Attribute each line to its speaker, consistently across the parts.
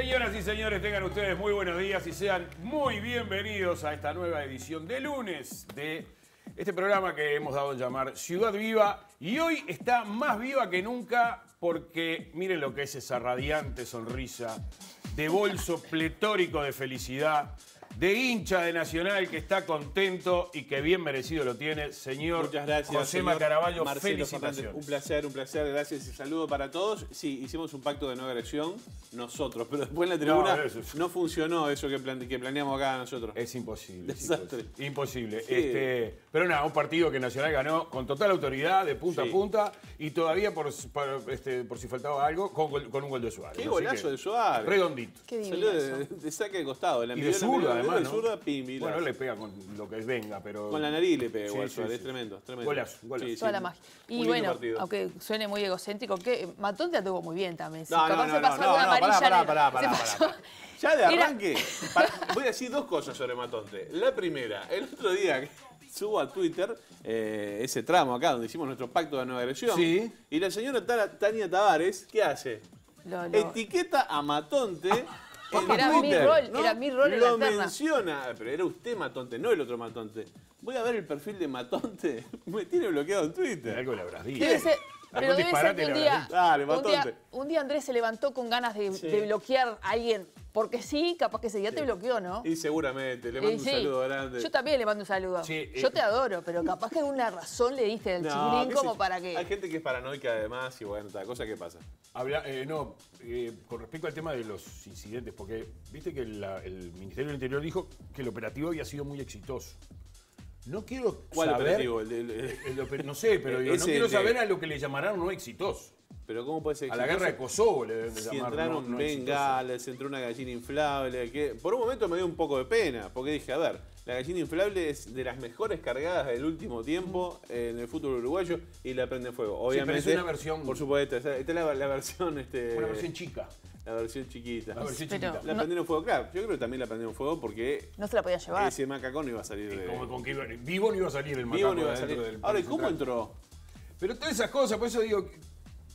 Speaker 1: Señoras y señores, tengan ustedes muy buenos días y sean muy bienvenidos a esta nueva edición de lunes de este programa que hemos dado a llamar Ciudad Viva. Y hoy está más viva que nunca porque miren lo que es esa radiante sonrisa de bolso pletórico de felicidad, de hincha de Nacional que está contento y que bien merecido lo tiene, señor.
Speaker 2: Muchas gracias,
Speaker 1: Josema Caraballo,
Speaker 2: Marcelo
Speaker 1: felicitaciones.
Speaker 2: Fernández, un placer, gracias y saludo para todos. Sí, hicimos un pacto de no agresión, nosotros, pero después en la tribuna no funcionó eso que planeamos acá nosotros.
Speaker 1: Es imposible.
Speaker 2: Desastre.
Speaker 1: Imposible.
Speaker 2: Sí.
Speaker 1: Pero nada, un partido que Nacional ganó con total autoridad, de punta a punta, y todavía por si faltaba algo, con un gol de Suárez.
Speaker 2: Qué golazo de Suárez.
Speaker 1: Redondito.
Speaker 3: Qué
Speaker 2: Salió de saque de costado.
Speaker 1: Y de zurda, además,
Speaker 2: de
Speaker 1: ¿no?
Speaker 2: zurda, pim,
Speaker 1: Bueno, él le pega con lo que venga, pero...
Speaker 2: Con la nariz le pega igual,
Speaker 1: Sí,
Speaker 2: Suárez,
Speaker 1: sí.
Speaker 2: es tremendo.
Speaker 1: Golazo.
Speaker 2: Sí,
Speaker 3: Toda la magia. Y bueno, aunque suene muy egocéntrico, que Matón te anduvo muy bien también.
Speaker 2: No, pará. Ya de arranque, voy a decir dos cosas sobre Matonte. La primera, el otro día subo a Twitter ese tramo acá donde hicimos nuestro pacto de no agresión.
Speaker 1: Sí.
Speaker 2: Y la señora Tania Tavares, ¿qué hace? Etiqueta a Matonte.
Speaker 3: Porque era mi rol en la
Speaker 2: Lo
Speaker 3: terna.
Speaker 2: menciona, pero era usted Matonte, no el otro Matonte. Voy a ver el perfil de Matonte, me tiene bloqueado en Twitter.
Speaker 1: Algo le habrás dicho.
Speaker 3: Debe ser, pero debe ser que
Speaker 2: Dale, Matonte.
Speaker 3: un día Andrés se levantó con ganas de bloquear a alguien. Porque sí, capaz que ese día te bloqueó, ¿no?
Speaker 2: Y seguramente, le mando un saludo grande.
Speaker 3: Yo también le mando un saludo.
Speaker 1: Sí,
Speaker 3: yo te adoro, pero capaz que alguna razón le diste al chiquirín como para que...
Speaker 2: Hay gente que es paranoica además y bueno, tal cosa que pasa.
Speaker 1: Con respecto al tema de los incidentes, porque viste que el Ministerio del Interior dijo que el operativo había sido muy exitoso. No quiero
Speaker 2: ¿Cuál
Speaker 1: saber...
Speaker 2: operativo?
Speaker 1: No sé, pero no quiero saber a lo que le llamarán no exitoso.
Speaker 2: Pero ¿cómo puede ser exitoso?
Speaker 1: A la guerra de Kosovo le deben de llamar.
Speaker 2: Si entraron bengalas, entró una gallina inflable, que por un momento me dio un poco de pena, porque dije, a ver, la gallina inflable es de las mejores cargadas del último tiempo en el fútbol uruguayo y la prende fuego. Obviamente,
Speaker 1: sí, pero es una versión...
Speaker 2: Por supuesto, esta es la versión...
Speaker 1: Una versión chica.
Speaker 2: La versión chiquita.
Speaker 1: La versión chiquita.
Speaker 2: La prendieron fuego, claro. Yo creo que también la prendieron fuego porque...
Speaker 3: No se la podía llevar.
Speaker 2: Ese macacón no iba a salir de...
Speaker 1: Vivo no iba a salir el macaco.
Speaker 2: Vivo no iba a salir. Ahora, ¿y cómo entró?
Speaker 1: Pero todas esas cosas, por eso digo...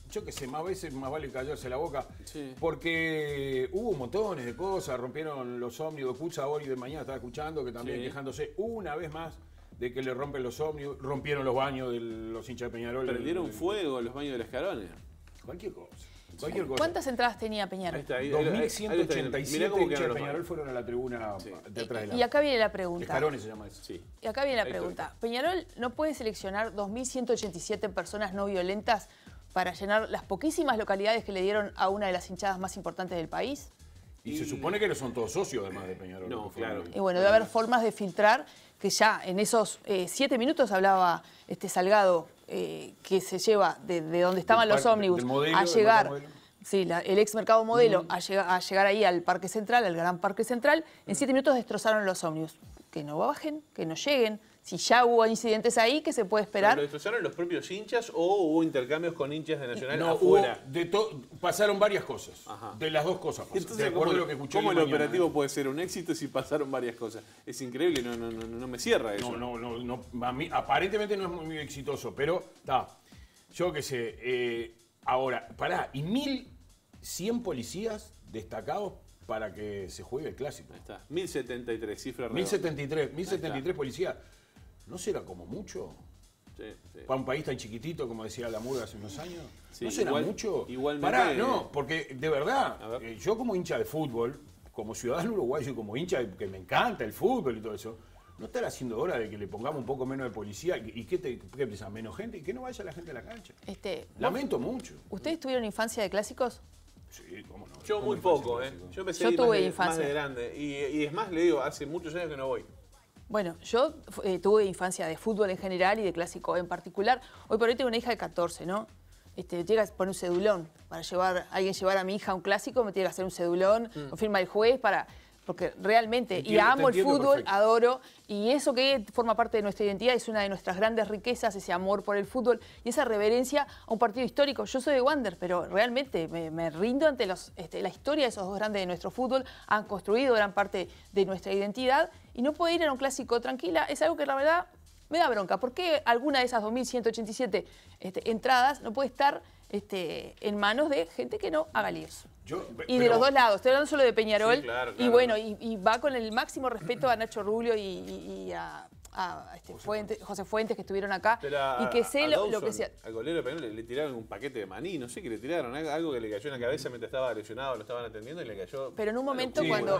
Speaker 1: Yo qué sé, más veces más vale callarse la boca.
Speaker 2: Sí.
Speaker 1: Porque hubo montones de cosas, rompieron los ómnibus. Pucha, hoy de mañana estaba escuchando que también quejándose una vez más de que le rompen los ómnibus, rompieron los baños de los hinchas de Peñarol.
Speaker 2: Prendieron fuego los baños de los Carones.
Speaker 1: Cualquier cosa. Cualquier cosa.
Speaker 3: ¿Cuántas entradas tenía Peñarol?
Speaker 1: 2.187 hinchas de Peñarol fueron a la tribuna detrás de la...
Speaker 3: Y acá viene la pregunta.
Speaker 1: Escarones se llama eso.
Speaker 2: Sí.
Speaker 3: Y acá viene la pregunta. Peñarol no puede seleccionar 2.187 personas no violentas para llenar las poquísimas localidades que le dieron a una de las hinchadas más importantes del país.
Speaker 1: Y se supone que no son todos socios, además de Peñarol.
Speaker 2: No, claro.
Speaker 3: Y bueno, debe haber formas de filtrar que ya en esos 7 minutos hablaba Salgado, que se lleva de donde estaban los ómnibus a llegar... Sí, el ex Mercado Modelo, a llegar ahí al Parque Central, al Gran Parque Central. En 7 minutos destrozaron los ómnibus. Que no bajen, que no lleguen. Si ya hubo incidentes ahí, ¿qué se puede esperar?
Speaker 2: ¿Lo destrozaron los propios hinchas o hubo intercambios con hinchas de Nacional afuera?
Speaker 1: Pasaron varias cosas. Ajá. De las dos cosas pasaron.
Speaker 2: Entonces,
Speaker 1: de acuerdo a lo que escuché
Speaker 2: ¿cómo el operativo puede ser un éxito si pasaron varias cosas? Es increíble, no me cierra eso.
Speaker 1: No, a mí, aparentemente no es muy exitoso, pero yo qué sé. Ahora, y 1.100 policías destacados para que se juegue el clásico.
Speaker 2: Ahí está, 1.073, cifra redonda.
Speaker 1: 1.073 policías. ¿No será como mucho?
Speaker 2: Sí.
Speaker 1: Para un país tan chiquitito, como decía la Murga hace unos años.
Speaker 2: Sí,
Speaker 1: ¿No será mucho?
Speaker 2: Igualmente.
Speaker 1: No, porque de verdad, yo como hincha de fútbol, como ciudadano uruguayo y como hincha que me encanta el fútbol y todo eso, ¿no estará haciendo hora de que le pongamos un poco menos de policía? ¿Y qué piensan? ¿Menos gente? ¿Y que no vaya la gente a la cancha? Lamento mucho.
Speaker 3: ¿Ustedes tuvieron infancia de clásicos?
Speaker 1: Sí, cómo no.
Speaker 2: Yo muy poco, Yo empecé a ir
Speaker 3: tuve
Speaker 2: más
Speaker 3: infancia
Speaker 2: de grande. Y es más, le digo, hace muchos años que no voy.
Speaker 3: Bueno, yo tuve infancia de fútbol en general y de clásico en particular. Hoy por hoy tengo una hija de 14, ¿no? Llega a poner un cedulón. Para alguien llevar a mi hija a un clásico, me tiene que hacer un cedulón, lo firma el juez porque realmente, amo el fútbol, perfecto. Adoro, y eso que forma parte de nuestra identidad es una de nuestras grandes riquezas, ese amor por el fútbol y esa reverencia a un partido histórico. Yo soy de Wander, pero realmente me rindo ante la historia de esos dos grandes de nuestro fútbol, han construido gran parte de nuestra identidad, y no poder ir a un clásico tranquila es algo que la verdad me da bronca. ¿Por qué alguna de esas 2.187 entradas no puede estar en manos de gente que no haga líos. Y
Speaker 1: pero,
Speaker 3: de los dos lados, estoy hablando solo de Peñarol.
Speaker 2: Sí, claro,
Speaker 3: y bueno, y va con el máximo respeto a Nacho Rubio y a José Fuentes, que estuvieron acá. Y que sé lo que sea.
Speaker 2: Al golero de Peñarol le tiraron un paquete de maní, no sé qué le tiraron, algo que le cayó en la cabeza mientras estaba lesionado, lo estaban atendiendo y le cayó.
Speaker 3: Pero en un momento cuando...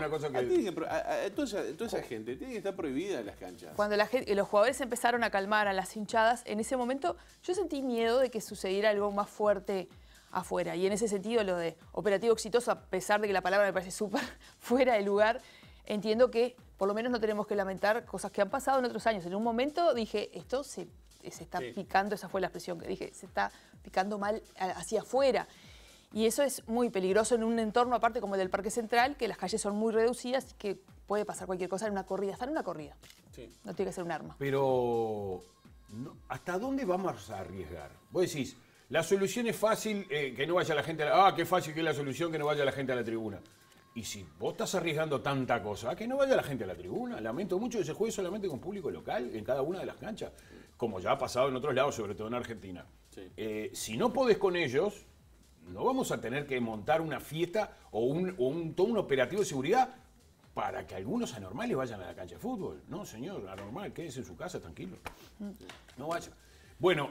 Speaker 2: Toda esa gente tiene que estar prohibida en las canchas.
Speaker 3: Cuando los jugadores empezaron a calmar a las hinchadas, en ese momento yo sentí miedo de que sucediera algo más fuerte afuera. Y en ese sentido lo de operativo exitoso, a pesar de que la palabra me parece súper fuera de lugar, entiendo que por lo menos no tenemos que lamentar cosas que han pasado en otros años. En un momento dije, esto se está picando, esa fue la expresión que dije, se está picando mal hacia afuera. Y eso es muy peligroso en un entorno aparte como el del Parque Central, que las calles son muy reducidas y que puede pasar cualquier cosa en una corrida. Está en una corrida. Sí. No tiene que ser un arma.
Speaker 1: Pero, ¿hasta dónde vamos a arriesgar? Vos decís, la solución es fácil, que no vaya la gente qué fácil que es la solución, que no vaya la gente a la tribuna. Y si vos estás arriesgando tanta cosa, que no vaya la gente a la tribuna. Lamento mucho que se juegue solamente con público local en cada una de las canchas, como ya ha pasado en otros lados, sobre todo en Argentina. Sí. Si no podés con ellos, no vamos a tener que montar una fiesta o todo un operativo de seguridad para que algunos anormales vayan a la cancha de fútbol. No, señor, anormal, quédese en su casa tranquilo. No vaya. Bueno,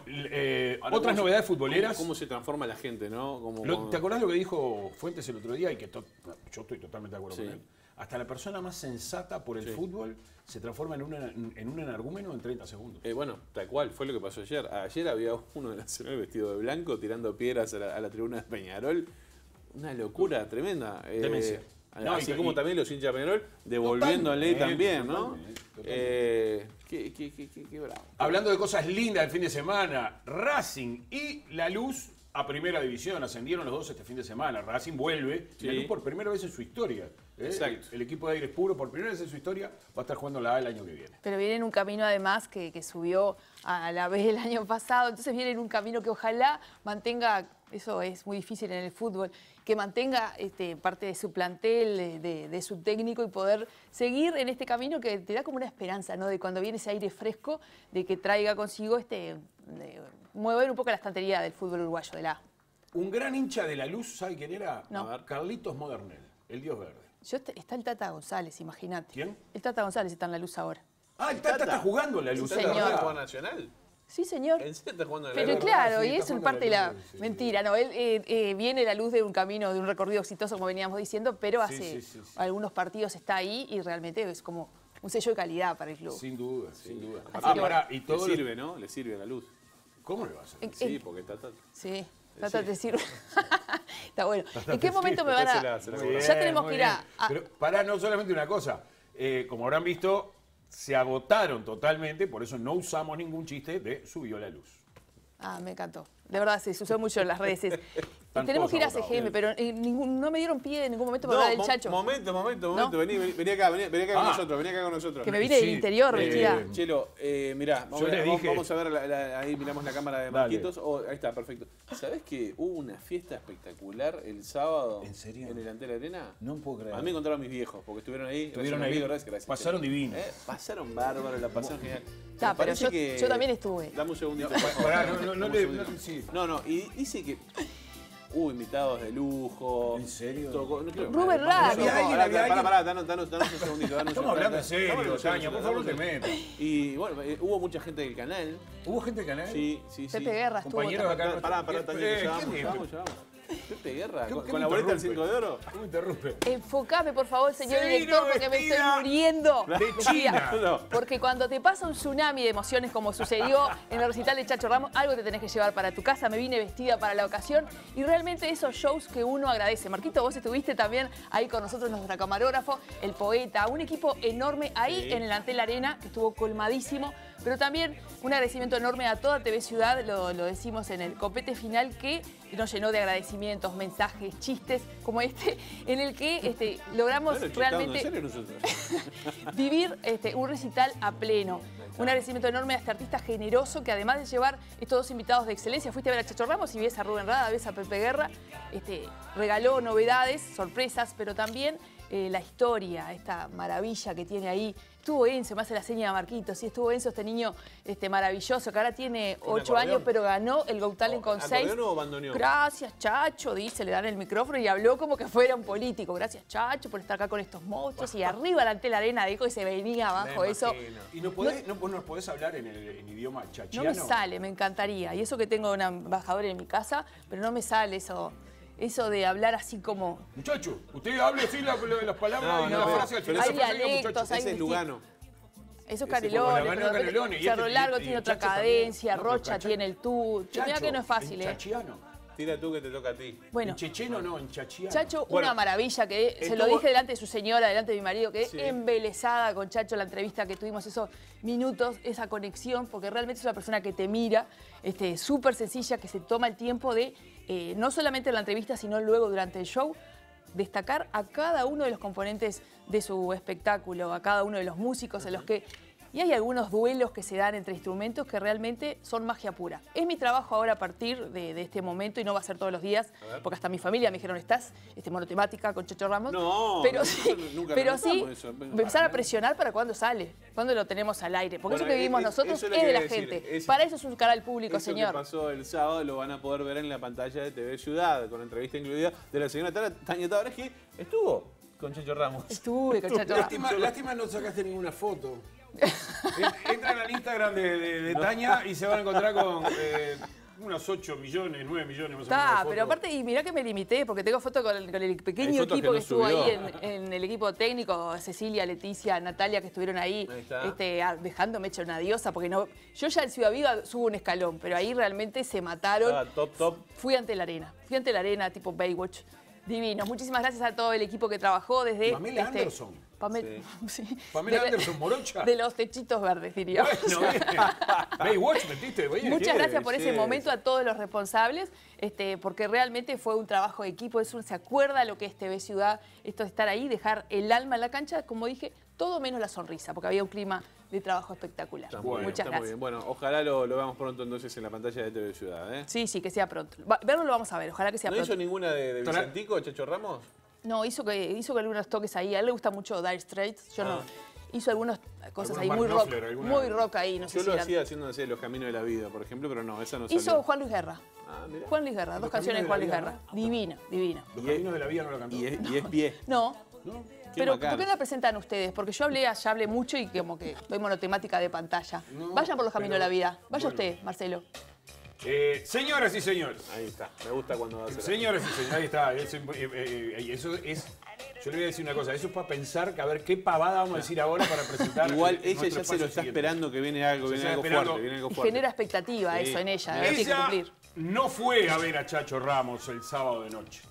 Speaker 1: otras novedades futboleras.
Speaker 2: ¿Cómo se transforma la gente, no?
Speaker 1: ¿Te acordás lo que dijo Fuentes el otro día? Y que yo estoy totalmente de acuerdo con él. Hasta la persona más sensata por el fútbol se transforma en un energúmeno en 30 segundos.
Speaker 2: Bueno, tal cual, fue lo que pasó ayer. Ayer había uno de Nacional vestido de blanco tirando piedras a la tribuna de Peñarol. Una locura tremenda.
Speaker 1: Demencia.
Speaker 2: Así como también los hinchas de Peñarol devolviéndole también, ¿no? Qué bravo.
Speaker 1: Hablando de cosas lindas del fin de semana, Racing y La Luz a Primera División. Ascendieron los dos este fin de semana. Racing vuelve, La Luz por primera vez en su historia.
Speaker 2: Exacto.
Speaker 1: El equipo de Aires Puro, por primera vez en su historia, va a estar jugando la A el año que viene.
Speaker 3: Pero viene en un camino además que subió a la B el año pasado. Entonces viene en un camino que ojalá mantenga, eso es muy difícil en el fútbol, que mantenga parte de su plantel, de su técnico y poder seguir en este camino que te da como una esperanza, ¿no? De cuando viene ese aire fresco, de que traiga consigo mover un poco la estantería del fútbol uruguayo, de la A.
Speaker 1: Un gran hincha de La Luz, ¿sabe quién era?
Speaker 3: No.
Speaker 1: Carlitos Modernel, el Dios Verde.
Speaker 3: Está el Tata González, imagínate.
Speaker 1: ¿Quién?
Speaker 3: El Tata González está en La Luz ahora.
Speaker 1: El Tata está jugando en La Luz.
Speaker 3: Sí, señor.
Speaker 2: ¿Está jugando Nacional?
Speaker 3: Sí, señor.
Speaker 2: ¿En serio está jugando en La
Speaker 3: Pero
Speaker 2: Luz?
Speaker 3: claro,
Speaker 1: Sí,
Speaker 3: y eso es parte de la mentira, ¿no? Él viene La Luz de un camino, de un recorrido exitoso, como veníamos diciendo, pero hace algunos partidos está ahí y realmente es como un sello de calidad para el club.
Speaker 1: Sin duda, sin duda.
Speaker 2: Y todo le sirve, ¿no? Le sirve a La Luz.
Speaker 1: ¿Cómo le va a hacer?
Speaker 2: Sí, porque Tata...
Speaker 3: Sí, Tata te sirve. Está bueno. ¿En qué momento me van a...? Ya tenemos que ir a...
Speaker 1: Pero para no solamente una cosa, como habrán visto, se agotaron totalmente, por eso no usamos ningún chiste de Subió la Luz.
Speaker 3: Me encantó. De verdad, se usó mucho en las redes. Tenemos que ir a CGM, pero no me dieron pie en ningún momento para hablar del Chacho.
Speaker 2: Momento. Vení acá con nosotros.
Speaker 3: Que me vine del interior, vestida.
Speaker 2: Chelo, mirá, vamos a ver, ahí miramos la cámara de Marquitos. Ahí está, perfecto. ¿Sabés que hubo una fiesta espectacular el sábado?
Speaker 1: ¿En serio?
Speaker 2: En el Antel Arena.
Speaker 1: No puedo creer.
Speaker 2: A mí me encontraron mis viejos, porque estuvieron ahí. Gracias.
Speaker 1: Pasaron divinos.
Speaker 2: Pasaron bárbaros, la pasaron genial.
Speaker 3: Pero yo también estuve.
Speaker 2: Dame un segundito. No, y dice que hubo invitados de lujo.
Speaker 1: ¿En serio?
Speaker 3: Rubén Rada.
Speaker 2: Pará, danos un segundito.
Speaker 1: Estamos hablando en serio, Taña, por favor, no te metas.
Speaker 2: Y bueno, hubo mucha gente del canal.
Speaker 1: ¿Hubo gente del canal?
Speaker 2: Sí.
Speaker 3: Pepe Guerra estuvo.
Speaker 1: Compañeros acá.
Speaker 2: Pará, Taña, vamos. Pepe Guerra, con la boleta del 5 de oro.
Speaker 1: ¿Cómo interrumpe?
Speaker 3: Enfocame, por favor, señor director, porque me estoy muriendo.
Speaker 1: De China.
Speaker 3: Porque cuando te pasa un tsunami de emociones como sucedió en el recital de Chacho Ramos, algo te tenés que llevar para tu casa. Me vine vestida para la ocasión y realmente esos shows que uno agradece. Marquito, vos estuviste también ahí con nosotros, nuestro camarógrafo, el poeta, un equipo enorme ahí en el Antel Arena, que estuvo colmadísimo. Pero también un agradecimiento enorme a toda TV Ciudad, lo decimos en el copete final, que nos llenó de agradecimientos, mensajes, chistes como este, en el que logramos realmente vivir un recital a pleno. Un agradecimiento enorme a este artista generoso que además de llevar estos dos invitados de excelencia, fuiste a ver a Chacho Ramos y ves a Rubén Rada, ves a Pepe Guerra, regaló novedades, sorpresas, pero también la historia, esta maravilla que tiene ahí. Estuvo Enzo, me hace la seña de Marquitos, sí, estuvo Enzo, este niño maravilloso, que ahora tiene 8 años, pero ganó el Got Talent con 6.
Speaker 2: ¿Acordeón o bandoneón?
Speaker 3: Gracias, Chacho, dice, le dan el micrófono y habló como que fuera un político. Gracias, Chacho, por estar acá con estos monstruos. Y arriba delante de la arena dijo y se venía abajo eso.
Speaker 1: ¿Y nos podés hablar en idioma chachiano?
Speaker 3: No me sale, me encantaría. Y eso que tengo una embajadora en mi casa, pero no me sale eso de hablar así como...
Speaker 1: Muchacho, usted hable así las palabras y las frases al final.
Speaker 3: Hay dialectos, hay
Speaker 2: ese es Lugano.
Speaker 3: Eso es Canelones, Cerro Largo tiene otra cadencia, Rocha tiene el tú. Mira que no es fácil,
Speaker 1: chachiano.
Speaker 2: Tira tú que te toca a ti.
Speaker 3: Bueno,
Speaker 1: en checheno no, en chachiano.
Speaker 3: Chacho, una maravilla, que se lo dije delante de su señora, delante de mi marido, que embelesada con Chacho la entrevista que tuvimos, esos minutos, esa conexión, porque realmente es una persona que te mira, súper sencilla, que se toma el tiempo de, no solamente en la entrevista, sino luego durante el show, destacar a cada uno de los componentes de su espectáculo, a cada uno de los músicos en los que... Y hay algunos duelos que se dan entre instrumentos que realmente son magia pura. Es mi trabajo ahora a partir de este momento y no va a ser todos los días, porque hasta mi familia me dijeron, estás monotemática con Chacho Ramos.
Speaker 2: No,
Speaker 3: pero sí, pero sí
Speaker 2: eso.
Speaker 3: empezar a presionar para cuándo sale, cuándo lo tenemos al aire. Porque eso que vivimos nosotros es de la gente. Para eso es un canal público, señor.
Speaker 2: Eso que pasó el sábado lo van a poder ver en la pantalla de TV Ciudad, con entrevista incluida de la señora Tania Tabarez, que estuvo con Chacho Ramos.
Speaker 3: Estuve con Chacho Ramos.
Speaker 1: Lástima no sacaste ninguna foto. Entran al Instagram de Tania y se van a encontrar con unos 8 millones, 9 millones más o menos.
Speaker 3: Pero aparte, y mirá que me limité, porque tengo fotos con el pequeño equipo que estuvo ahí en el equipo técnico, Cecilia, Leticia, Natalia, que estuvieron ahí dejándome hecha una diosa, porque no, yo ya en Ciudad Viva subo un escalón, pero ahí realmente se mataron.
Speaker 2: Top.
Speaker 3: Fui ante la arena, tipo Baywatch. Divinos. Muchísimas gracias a todo el equipo que trabajó desde...
Speaker 1: Pamela Anderson.
Speaker 3: Sí.
Speaker 1: Pamela Anderson Morocha.
Speaker 3: De los techitos verdes, diría.
Speaker 1: Bueno, bien. Baywatch, metiste.
Speaker 3: Muchas gracias por ese momento a todos los responsables, porque realmente fue un trabajo de equipo. Eso se acuerda lo que es TV Ciudad, esto de estar ahí, dejar el alma en la cancha, como dije, todo menos la sonrisa, porque había un clima de trabajo espectacular. Muchas gracias.
Speaker 2: Muy bien. Bueno, ojalá lo veamos pronto entonces en la pantalla de TV Ciudad.
Speaker 3: Sí, que sea pronto. Verlo lo vamos a ver, ojalá que sea pronto.
Speaker 2: ¿No hizo ninguna de Vicentico, Chacho Ramos?
Speaker 3: No, hizo algunos toques ahí. A él le gusta mucho Dire Straits. Yo no. Hizo algunas cosas ahí muy rock. Muy rock ahí. No sé
Speaker 2: yo lo hacía haciendo, Los Caminos de la Vida, por ejemplo, pero no, esa no salió.
Speaker 3: Hizo Juan Luis Guerra.
Speaker 2: Mira.
Speaker 3: Juan Luis Guerra, 2 canciones de Juan Luis Guerra. Divina.
Speaker 1: Los Caminos de la Vida no la cantó.
Speaker 2: Y es pie.
Speaker 3: No. Pero ¿por qué no la presentan ustedes? Porque yo hablé mucho y como que doy monotemática de pantalla. Vayan por los caminos de la vida. Vaya usted, Marcelo.
Speaker 1: Señoras y señores.
Speaker 2: Ahí está, me gusta cuando hace.
Speaker 1: Señoras y señores, ahí está. Eso es. Yo le voy a decir una cosa, eso es para pensar que a ver qué pavada vamos a decir ahora para presentar.
Speaker 2: Igual ella ya se lo está esperando que viene algo fuerte.
Speaker 3: Y genera expectativa eso en ella.
Speaker 1: Ella no fue a ver a Chacho Ramos el sábado de noche.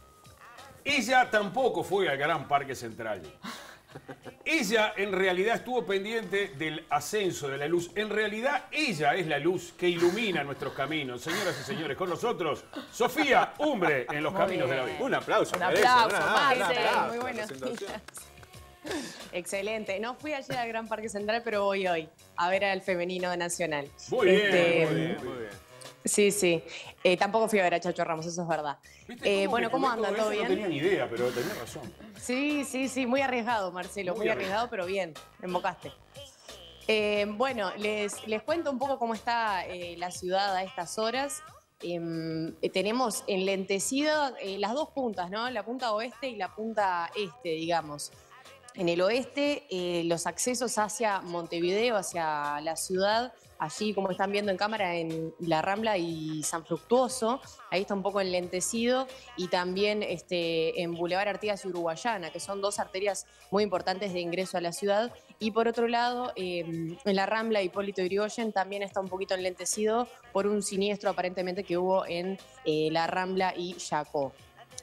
Speaker 1: Ella tampoco fue al Gran Parque Central. Ella en realidad estuvo pendiente del ascenso de la luz. En realidad ella es la luz que ilumina nuestros caminos. Señoras y señores, con nosotros, Sofía Umbre en los caminos de la vida.
Speaker 2: Un aplauso.
Speaker 3: Un aplauso, Marce.
Speaker 4: Muy buenos días. Excelente. No fui ayer al Gran Parque Central, pero voy hoy a ver al femenino nacional.
Speaker 1: Muy bien.
Speaker 4: Sí. Tampoco fui a ver a Chacho Ramos, eso es verdad. Bueno, ¿cómo anda? ¿Todo bien?
Speaker 1: No tenía ni idea, pero tenés razón.
Speaker 4: Sí. Muy arriesgado, Marcelo. Muy arriesgado, pero bien. Me embocaste. Bueno, les cuento un poco cómo está la ciudad a estas horas. Tenemos enlentecidas las dos puntas, ¿no? La punta oeste y la punta este, digamos. En el oeste, los accesos hacia Montevideo, hacia la ciudad, allí como están viendo en cámara en La Rambla y San Fructuoso, ahí está un poco enlentecido, y también en Boulevard Artigas y Uruguayana, que son 2 arterias muy importantes de ingreso a la ciudad. Y por otro lado, en La Rambla, Hipólito Yrigoyen también está un poquito enlentecido por un siniestro aparentemente que hubo en La Rambla y Yacó.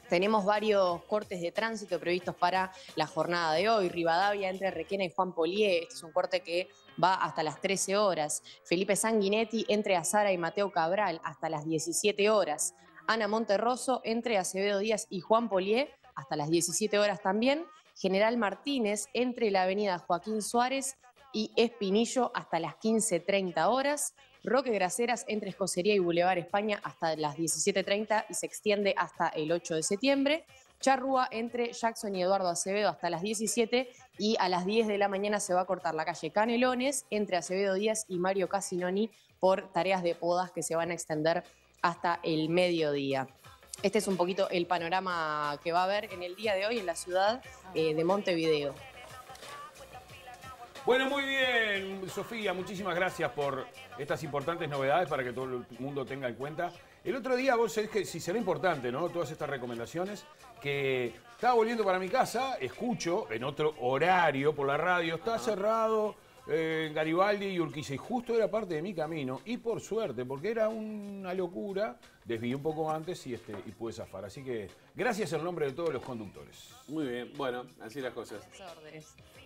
Speaker 4: Tenemos varios cortes de tránsito previstos para la jornada de hoy. Rivadavia entre Requena y Juan Polié. Este es un corte que va hasta las 13 horas. Felipe Sanguinetti entre Azara y Mateo Cabral hasta las 17 horas. Ana Monterroso entre Acevedo Díaz y Juan Polié hasta las 17 horas también. General Martínez entre la avenida Joaquín Suárez y Espinillo hasta las 15:30 horas. Roque Graceras entre Escocería y Boulevard España hasta las 17:30 y se extiende hasta el 8 de septiembre. Charrúa entre Jackson y Eduardo Acevedo hasta las 17 y a las 10 de la mañana se va a cortar la calle Canelones entre Acevedo Díaz y Mario Casinoni por tareas de podas que se van a extender hasta el mediodía. Este es un poquito el panorama que va a haber en el día de hoy en la ciudad de Montevideo.
Speaker 1: Bueno, muy bien, Sofía, muchísimas gracias por estas importantes novedades para que todo el mundo tenga en cuenta. El otro día, vos sabés que si será importante, ¿no? Todas estas recomendaciones, que estaba volviendo para mi casa, escucho en otro horario por la radio, está cerrado Garibaldi y Urquiza, y justo era parte de mi camino, y por suerte, porque era una locura, desvié un poco antes y pude zafar. Así que gracias en nombre de todos los conductores.
Speaker 2: Muy bien, bueno, así las cosas.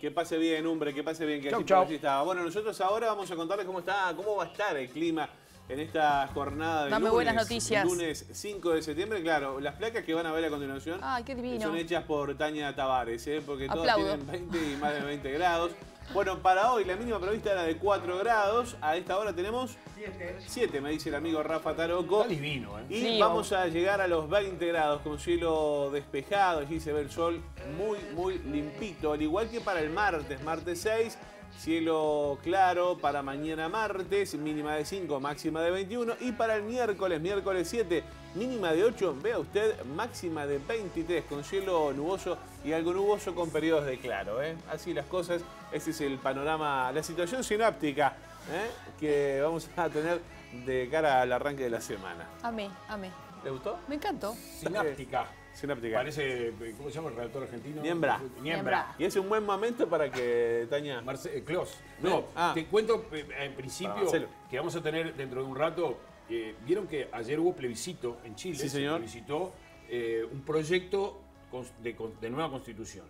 Speaker 2: Que pase bien, hombre, que pase bien. Que
Speaker 1: chau,
Speaker 2: así
Speaker 1: chau.
Speaker 2: Así está. Bueno, nosotros ahora vamos a contarles cómo va a estar el clima en esta jornada de
Speaker 3: Dame
Speaker 2: lunes.
Speaker 3: buenas noticias.
Speaker 2: Lunes 5 de septiembre, claro. Las placas que van a ver a continuación
Speaker 3: Ay, qué divino.
Speaker 2: son hechas por Tania Tavares, porque todas
Speaker 3: Aplaudo.
Speaker 2: tienen 20 y más de 20 grados. Bueno, para hoy la mínima prevista era de 4 grados. A esta hora tenemos 7, me dice el amigo Rafa Taroco.
Speaker 1: Está divino, ¿eh?
Speaker 2: Y
Speaker 3: Sí,
Speaker 2: vamos a llegar a los 20 grados con cielo despejado. Allí se ve el sol muy limpito. Al igual que para el martes 6. Cielo claro para mañana martes, mínima de 5, máxima de 21. Y para el miércoles 7, mínima de 8, vea usted, máxima de 23, con cielo nuboso y algo nuboso con periodos de claro. Así las cosas, ese es el panorama, la situación sináptica que vamos a tener de cara al arranque de la semana.
Speaker 3: Amé.
Speaker 2: ¿Le gustó?
Speaker 3: Me encantó.
Speaker 1: Sináptica.
Speaker 2: Sináptica.
Speaker 1: Parece, ¿cómo se llama el redactor argentino?
Speaker 2: Niembra. Y es un buen momento para que, Tania...
Speaker 1: Clos. No, te cuento en principio que vamos a tener dentro de un rato. Vieron que ayer hubo plebiscito en Chile.
Speaker 2: Sí, señor.
Speaker 1: Se plebiscitó un proyecto de nueva constitución.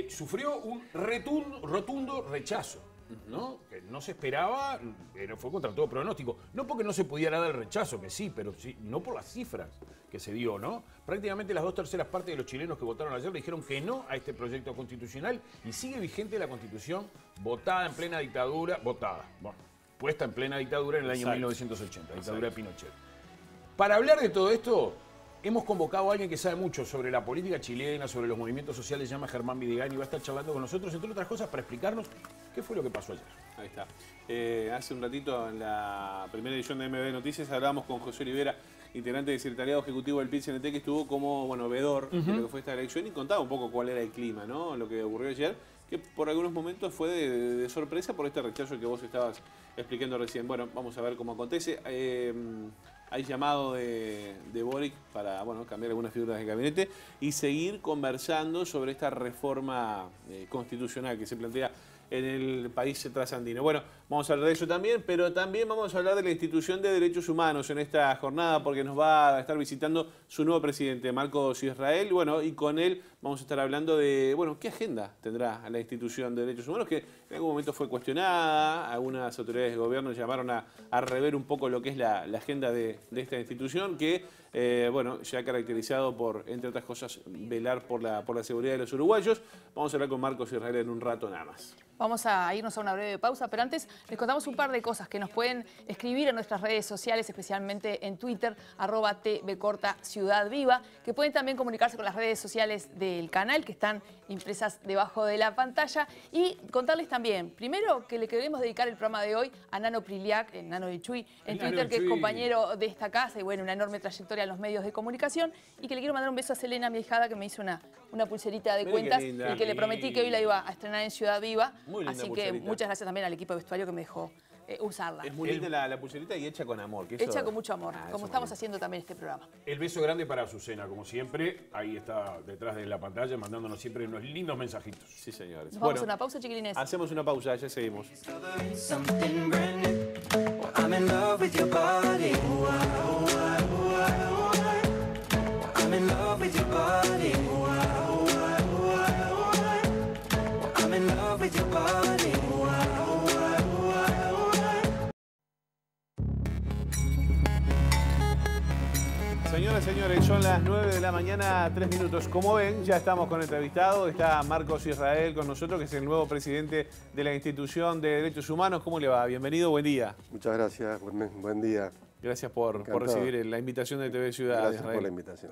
Speaker 1: Sufrió un rotundo rechazo, ¿no? Que no se esperaba, pero fue contra todo pronóstico. No porque no se pudiera dar el rechazo, que sí, pero sí, no por las cifras que se dio, ¿no? Prácticamente las 2/3 partes de los chilenos que votaron ayer le dijeron que no a este proyecto constitucional y sigue vigente la constitución votada en plena dictadura, puesta en plena dictadura en el año 1980, dictadura de Pinochet. Para hablar de todo esto, hemos convocado a alguien que sabe mucho sobre la política chilena, sobre los movimientos sociales, se llama Germán Vidigani, y va a estar charlando con nosotros, entre otras cosas, para explicarnos qué fue lo que pasó ayer.
Speaker 2: Ahí está. Hace un ratito, en la primera edición de MB Noticias, hablábamos con José Olivera, integrante del secretariado ejecutivo del PIT-CNT, que estuvo como veedor de lo que fue esta elección y contaba un poco cuál era el clima, ¿no? Lo que ocurrió ayer, que por algunos momentos fue de sorpresa por este rechazo que vos estabas explicando recién. Bueno, vamos a ver cómo acontece. Hay llamado de Boric para cambiar algunas figuras del gabinete y seguir conversando sobre esta reforma constitucional que se plantea en el país trasandino. Bueno, vamos a hablar de eso también, pero también vamos a hablar de la institución de derechos humanos en esta jornada porque nos va a estar visitando su nuevo presidente, Marcos Israel. Bueno, y con él vamos a estar hablando de, qué agenda tendrá la institución de derechos humanos, que en algún momento fue cuestionada. Algunas autoridades de gobierno llamaron a rever un poco lo que es la agenda de esta institución, que se ha caracterizado por, entre otras cosas, velar por la seguridad de los uruguayos. Vamos a hablar con Marcos Israel en un rato nada más.
Speaker 3: Vamos a irnos a una breve pausa, pero antes les contamos un par de cosas que nos pueden escribir en nuestras redes sociales, especialmente en Twitter, @tvcorta_ciudadviva, que pueden también comunicarse con las redes sociales del canal, que están impresas debajo de la pantalla, y contarles también, primero, que le queremos dedicar el programa de hoy a Nano Priliak, el Nano de Chuy, en Twitter, que es compañero de esta casa y una enorme trayectoria en los medios de comunicación, y que le quiero mandar un beso a Selena, mi ahijada, que me hizo una pulserita de cuentas y que le prometí que hoy la iba a estrenar en Ciudad Viva. Así que muchas gracias también al equipo de vestuario que me dejó usarla.
Speaker 2: Es muy linda la pulserita y hecha con amor.
Speaker 3: Hecha con mucho amor, como estamos haciendo también este programa.
Speaker 1: El beso grande para Azucena, como siempre. Ahí está detrás de la pantalla, mandándonos siempre unos lindos mensajitos.
Speaker 2: Sí, señores.
Speaker 3: Nos vamos a una pausa, chiquilines.
Speaker 2: Hacemos una pausa, ya seguimos. Señoras y señores, son las 9 de la mañana, 3 minutos. Como ven, ya estamos con el entrevistado. Está Marcos Israel con nosotros, que es el nuevo presidente de la Institución de Derechos Humanos. ¿Cómo le va? Bienvenido, buen día.
Speaker 5: Muchas gracias, buen día.
Speaker 2: Gracias por recibir la invitación de TV Ciudad.
Speaker 5: Gracias por la invitación.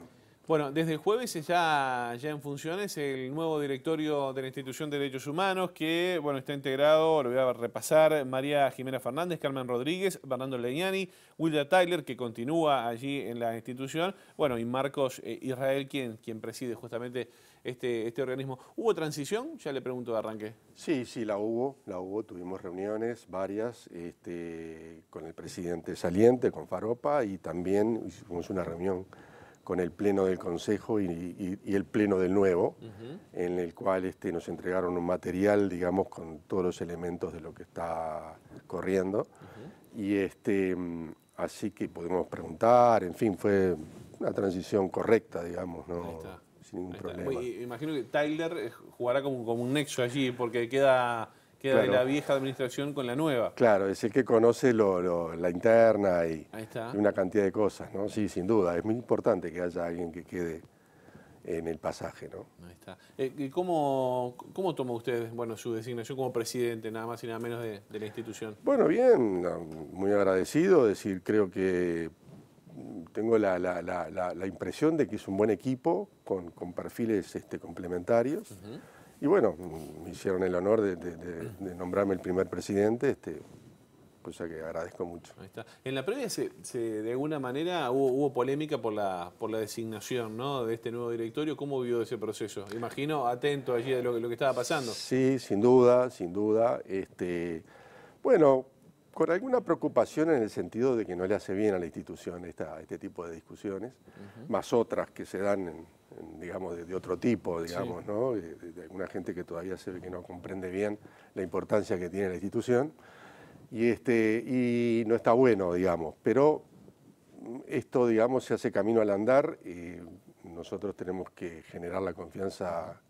Speaker 2: Bueno, desde el jueves ya en funciones el nuevo directorio de la Institución de Derechos Humanos que, bueno, está integrado, lo voy a repasar, María Jimena Fernández, Carmen Rodríguez, Bernardo Legnani, Wilda Tyler, que continúa allí en la institución, bueno, y Marcos Israel, quien preside justamente este organismo. ¿Hubo transición? Ya le pregunto de arranque.
Speaker 5: Sí, la hubo, tuvimos reuniones, varias, con el presidente saliente, con Faropa, y también hicimos una reunión con el Pleno del Consejo y el Pleno del Nuevo, en el cual nos entregaron un material, digamos, con todos los elementos de lo que está corriendo. Y así que podemos preguntar, en fin, fue una transición correcta, digamos, ¿no? Sin ningún problema.
Speaker 2: Imagino que Tyler jugará como un nexo allí, porque queda claro, de la vieja administración con la nueva.
Speaker 5: Claro, es el que conoce la interna y una cantidad de cosas, ¿no? Sí, sin duda. Es muy importante que haya alguien que quede en el pasaje, ¿no?
Speaker 2: Ahí está. ¿Cómo toma usted, bueno, su designación como presidente, nada más y nada menos de la institución?
Speaker 5: Bueno, bien, muy agradecido. Es decir, creo que tengo la impresión de que es un buen equipo con perfiles complementarios. Y bueno, me hicieron el honor de nombrarme el primer presidente, cosa que agradezco mucho.
Speaker 2: Ahí está. En la previa, de alguna manera, hubo polémica por la designación, ¿no?, de este nuevo directorio. ¿Cómo vio ese proceso? Imagino atento allí de lo que estaba pasando.
Speaker 5: Sí, sin duda. Bueno, con alguna preocupación en el sentido de que no le hace bien a la institución este tipo de discusiones, más otras que se dan digamos, de otro tipo, digamos, ¿no? De alguna gente que todavía se ve que no comprende bien la importancia que tiene la institución, y no está bueno, digamos, pero esto, digamos, se hace camino al andar y nosotros tenemos que generar la confianza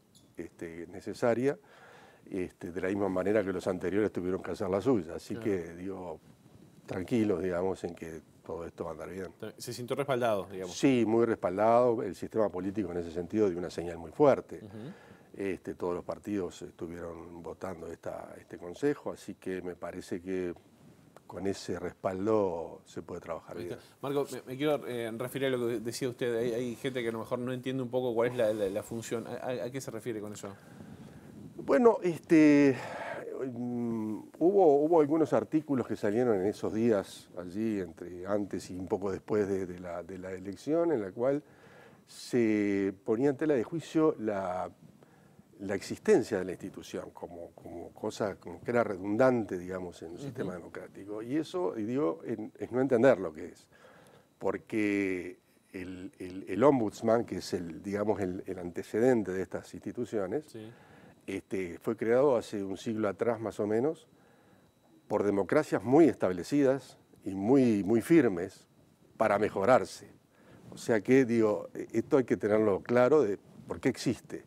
Speaker 5: necesaria, de la misma manera que los anteriores tuvieron que hacer la suya, así que, digo, tranquilos, digamos, en que todo esto va a andar bien.
Speaker 2: ¿Se sintió respaldado, digamos?
Speaker 5: Sí, muy respaldado. El sistema político en ese sentido dio una señal muy fuerte. Todos los partidos estuvieron votando este consejo, así que me parece que con ese respaldo se puede trabajar bien.
Speaker 2: Marco, me quiero referir a lo que decía usted. Hay gente que a lo mejor no entiende un poco cuál es la función. ¿A qué se refiere con eso?
Speaker 5: Bueno, hubo algunos artículos que salieron en esos días, allí, entre antes y un poco después de la elección, en la cual se ponía en tela de juicio la existencia de la institución como cosa como que era redundante, digamos, en un sistema democrático. Y eso, es no entender lo que es. Porque el ombudsman, que es digamos, el antecedente de estas instituciones, fue creado hace un siglo atrás más o menos por democracias muy establecidas y muy firmes para mejorarse. O sea que, esto hay que tenerlo claro de por qué existe.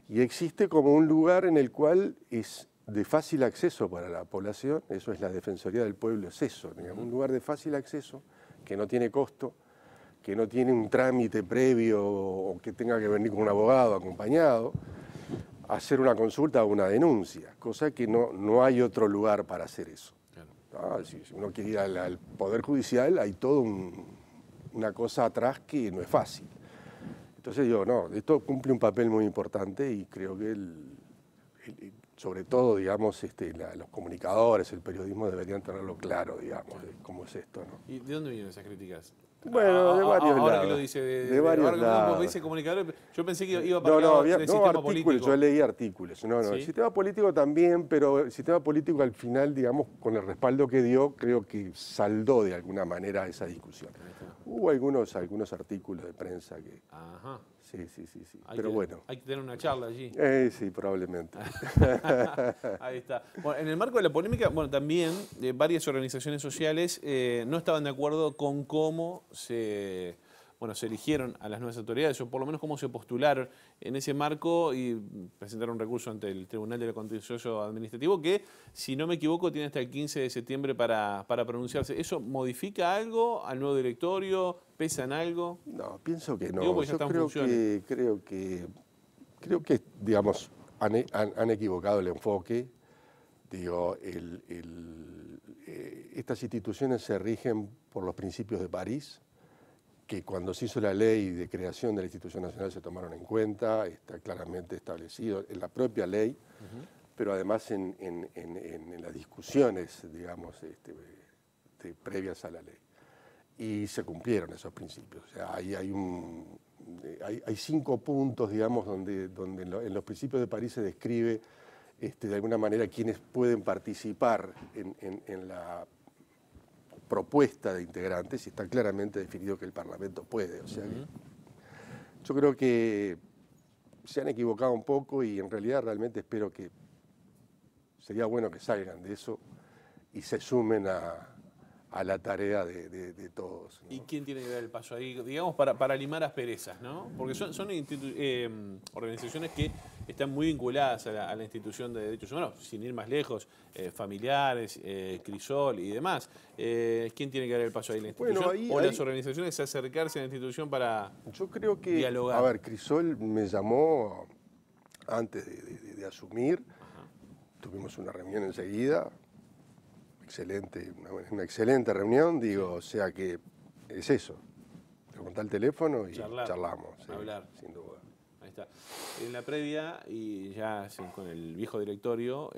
Speaker 5: Y existe como un lugar en el cual es de fácil acceso para la población, eso es la Defensoría del Pueblo, es eso, digamos, un lugar de fácil acceso, que no tiene costo, que no tiene un trámite previo o que tenga que venir con un abogado acompañado, hacer una consulta o una denuncia, cosa que no hay otro lugar para hacer eso. Claro. Si uno quiere ir al Poder Judicial, hay toda una cosa atrás que no es fácil. Entonces esto cumple un papel muy importante y creo que sobre todo, digamos, los comunicadores, el periodismo deberían tenerlo claro, digamos, de cómo es esto, ¿no?
Speaker 2: ¿Y de dónde vienen esas críticas?
Speaker 5: Bueno, de varios lados.
Speaker 2: Ahora que lo dice,
Speaker 5: de varios lados.
Speaker 2: Como dice comunicador, yo pensé que iba para el sistema político.
Speaker 5: Yo leí artículos. No,
Speaker 2: ¿Sí?
Speaker 5: El sistema político también, pero el sistema político al final, digamos, con el respaldo que dio, creo que saldó de alguna manera esa discusión. Hubo algunos artículos de prensa que...
Speaker 2: Ajá.
Speaker 5: Sí. Pero bueno.
Speaker 2: Hay que tener una charla allí.
Speaker 5: Sí, probablemente.
Speaker 2: Ahí está. Bueno, en el marco de la polémica, también varias organizaciones sociales no estaban de acuerdo con cómo se eligieron a las nuevas autoridades, o por lo menos cómo se postularon en ese marco y presentaron un recurso ante el Tribunal de lo Contencioso Administrativo que, si no me equivoco, tiene hasta el 15 de septiembre para pronunciarse. ¿Eso modifica algo al nuevo directorio? ¿Pesa en algo?
Speaker 5: No, pienso que no.
Speaker 2: Yo
Speaker 5: creo que digamos, han equivocado el enfoque. Estas instituciones se rigen por los principios de París, que cuando se hizo la ley de creación de la Institución Nacional se tomaron en cuenta, está claramente establecido en la propia ley, pero además en las discusiones, digamos, previas a la ley. Y se cumplieron esos principios. O sea, hay 5 puntos, digamos, donde en los principios de París se describe de alguna manera quienes pueden participar en la propuesta de integrantes, y está claramente definido que el Parlamento puede. O sea, yo creo que se han equivocado un poco y en realidad realmente espero que sería bueno que salgan de eso y se sumen a la tarea de todos, ¿no?
Speaker 2: ¿Y quién tiene que dar el paso ahí? Digamos, para limar asperezas, ¿no? Porque son organizaciones que están muy vinculadas a la institución de derechos humanos, sin ir más lejos, familiares, Crisol y demás. ¿Quién tiene que dar el paso ahí? ¿La institución?
Speaker 5: Bueno,
Speaker 2: ¿O las organizaciones acercarse a la institución para
Speaker 5: yo creo que,
Speaker 2: dialogar?
Speaker 5: A ver, Crisol me llamó antes de asumir, tuvimos una reunión enseguida, excelente, una excelente reunión, digo, o sea que es eso, preguntar el teléfono y charlamos, sí,
Speaker 2: hablar.
Speaker 5: Sin duda.
Speaker 2: Ahí está. En la previa, y ya con el viejo directorio,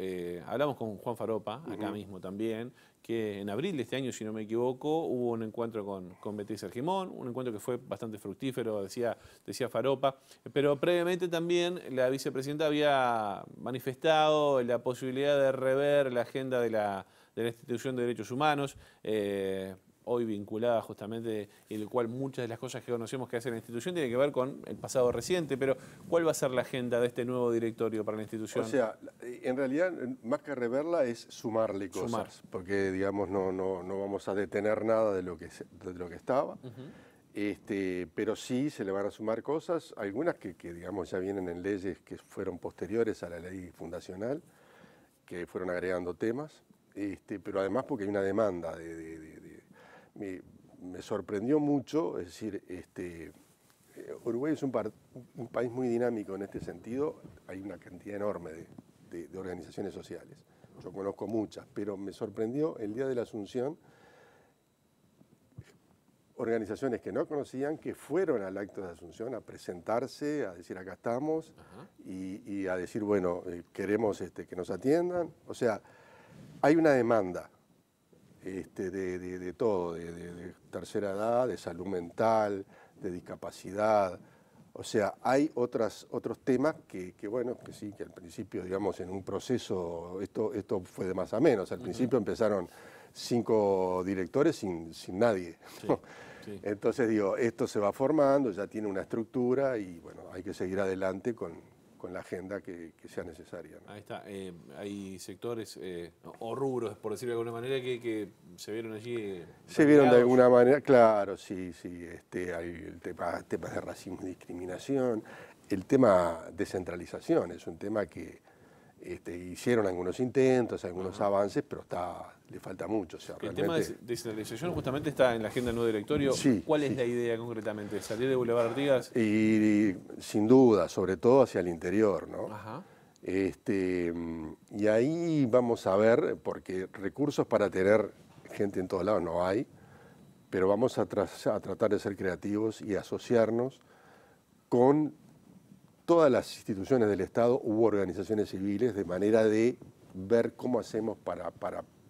Speaker 2: hablamos con Juan Faropa, acá mismo también, que en abril de este año, si no me equivoco, hubo un encuentro con Beatriz Argimón, un encuentro que fue bastante fructífero, decía Faropa, pero previamente también la vicepresidenta había manifestado la posibilidad de rever la agenda de la Institución de Derechos Humanos, hoy vinculada justamente, en el cual muchas de las cosas que conocemos que hace la institución tienen que ver con el pasado reciente, pero ¿cuál va a ser la agenda de este nuevo directorio para la institución?
Speaker 5: O sea, en realidad, más que reverla, es sumarle cosas, porque, digamos, no vamos a detener nada de lo que estaba, pero sí se le van a sumar cosas, algunas que digamos, ya vienen en leyes que fueron posteriores a la ley fundacional, que fueron agregando temas, pero además porque hay una demanda me sorprendió mucho, es decir, Uruguay es un país muy dinámico en este sentido, hay una cantidad enorme de organizaciones sociales, yo conozco muchas, pero me sorprendió el día de la Asunción, organizaciones que no conocían, que fueron al acto de Asunción a presentarse, a decir acá estamos, y a decir, bueno, queremos que nos atiendan, o sea, hay una demanda de todo, de tercera edad, de salud mental, de discapacidad. O sea, hay otros temas que bueno, que sí, que al principio, digamos, en un proceso, esto fue de más a menos. Al principio empezaron 5 directores sin nadie, ¿no? Sí. Entonces, digo, esto se va formando, ya tiene una estructura y bueno, hay que seguir adelante con la agenda que sea necesaria, ¿no?
Speaker 2: Ahí está. Hay sectores o rubros, por decirlo de alguna manera, que se vieron allí.
Speaker 5: Se vieron de alguna manera, claro, sí. Hay el tema de racismo y discriminación. El tema de descentralización es un tema que hicieron algunos intentos, algunos avances, pero le falta mucho. O sea,
Speaker 2: el tema de descentralización justamente está en la agenda del nuevo directorio. Sí, ¿cuál es la idea concretamente? ¿Salir de Boulevard Artigas?
Speaker 5: Y sin duda, sobre todo hacia el interior, ¿no? Y ahí vamos a ver, porque recursos para tener gente en todos lados no hay, pero vamos a tratar de ser creativos y asociarnos con todas las instituciones del Estado u organizaciones civiles, de manera de ver cómo hacemos para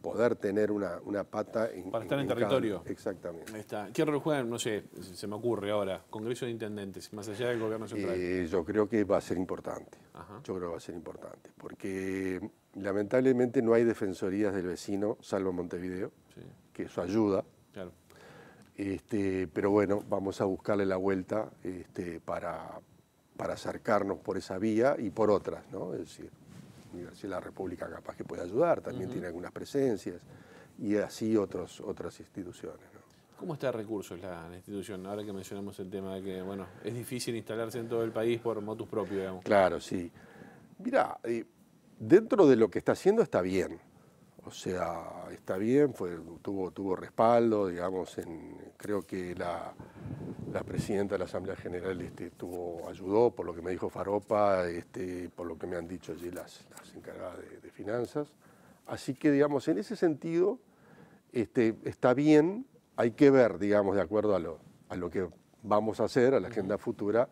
Speaker 5: poder tener una pata
Speaker 2: para estar en territorio.
Speaker 5: Exactamente.
Speaker 2: Ahí está. ¿Qué rol juegan? No sé, se me ocurre ahora, Congreso de Intendentes, más allá del gobierno central.
Speaker 5: Yo creo que va a ser importante. Yo creo que va a ser importante, porque lamentablemente no hay defensorías del vecino, salvo Montevideo, que eso ayuda.
Speaker 2: Claro.
Speaker 5: Pero bueno, vamos a buscarle la vuelta para acercarnos por esa vía y por otras, ¿no? Es decir, la Universidad de la República capaz que puede ayudar, también tiene algunas presencias, y así otras instituciones, ¿no?
Speaker 2: ¿Cómo está de recursos la institución? Ahora que mencionamos el tema de que, bueno, es difícil instalarse en todo el país por motus propio, digamos.
Speaker 5: Claro, sí. Mirá, dentro de lo que está haciendo está bien. O sea, está bien, tuvo respaldo, digamos, creo que la presidenta de la Asamblea General ayudó, por lo que me dijo Faropa, por lo que me han dicho allí las encargadas de finanzas. Así que, digamos, en ese sentido, está bien, hay que ver, digamos, de acuerdo lo que vamos a hacer, a la agenda futura,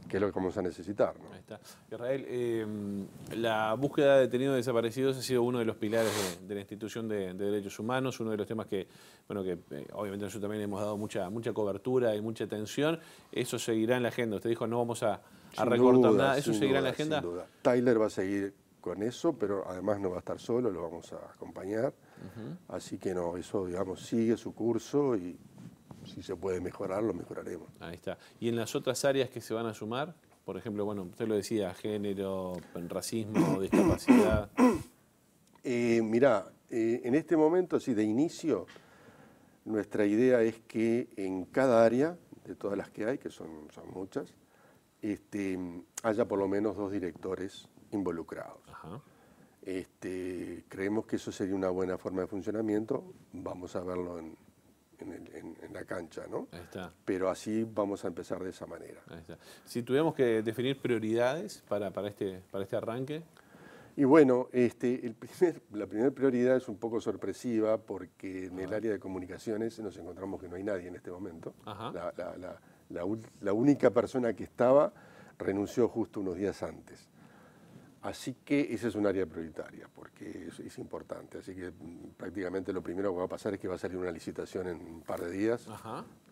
Speaker 5: que es lo que vamos a necesitar, ¿no?
Speaker 2: Ahí está. Israel, la búsqueda de detenidos desaparecidos ha sido uno de los pilares de la institución de derechos humanos, uno de los temas que, bueno, que obviamente nosotros también hemos dado mucha cobertura y mucha atención. Eso seguirá en la agenda. Usted dijo no vamos a recortar nada. ¿Eso seguirá en la agenda?
Speaker 5: Sin duda. Tyler va a seguir con eso, pero además no va a estar solo, lo vamos a acompañar. Así que no, eso, digamos, sigue su curso y si se puede mejorar, lo mejoraremos.
Speaker 2: Ahí está. ¿Y en las otras áreas que se van a sumar? Por ejemplo, bueno, usted lo decía, género, racismo, discapacidad.
Speaker 5: Mirá, en este momento, así de inicio, nuestra idea es que en cada área, de todas las que hay, que son muchas, haya por lo menos 2 directores involucrados.
Speaker 2: Ajá.
Speaker 5: Creemos que eso sería una buena forma de funcionamiento. Vamos a verlo en la cancha, ¿no?
Speaker 2: Ahí está.
Speaker 5: Pero así vamos a empezar de esa manera.
Speaker 2: Ahí está. Si tuviéramos que definir prioridades para este arranque.
Speaker 5: Y bueno, la primera prioridad es un poco sorpresiva porque en el área de comunicaciones nos encontramos que no hay nadie en este momento.
Speaker 2: Ajá.
Speaker 5: La única persona que estaba renunció justo unos días antes. Así que ese es un área prioritaria, porque es importante. Así que prácticamente lo primero que va a pasar es que va a salir una licitación en un par de días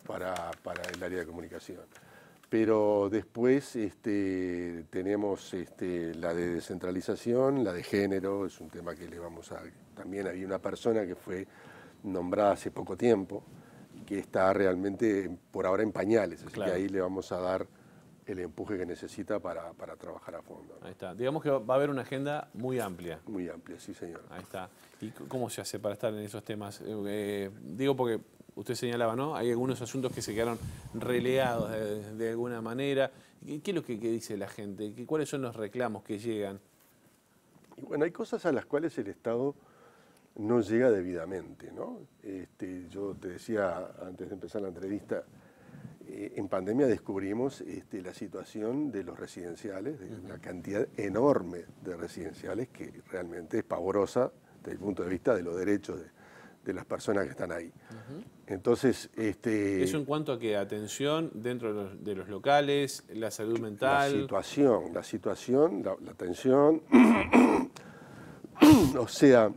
Speaker 5: para el área de comunicación. Pero después tenemos la de descentralización, la de género, es un tema que le vamos a... También había una persona que fue nombrada hace poco tiempo, que está realmente por ahora en pañales, así que ahí le vamos a dar el empuje que necesita para trabajar a fondo, ¿no?
Speaker 2: Ahí está. Digamos que va a haber una agenda muy amplia.
Speaker 5: Muy amplia, sí, señor.
Speaker 2: Ahí está. ¿Y cómo se hace para estar en esos temas? Digo porque usted señalaba, ¿no? Hay algunos asuntos que se quedaron relegados de alguna manera. ¿Qué es lo que dice la gente? ¿Cuáles son los reclamos que llegan?
Speaker 5: Y bueno, hay cosas a las cuales el Estado no llega debidamente, ¿no? Yo te decía antes de empezar la entrevista, en pandemia descubrimos la situación de los residenciales, de una cantidad enorme de residenciales que realmente es pavorosa desde el punto de vista de los derechos de las personas que están ahí. Entonces,
Speaker 2: ¿eso en cuanto a qué? ¿Atención dentro de los locales, la salud mental?
Speaker 5: La situación, la atención, o sea...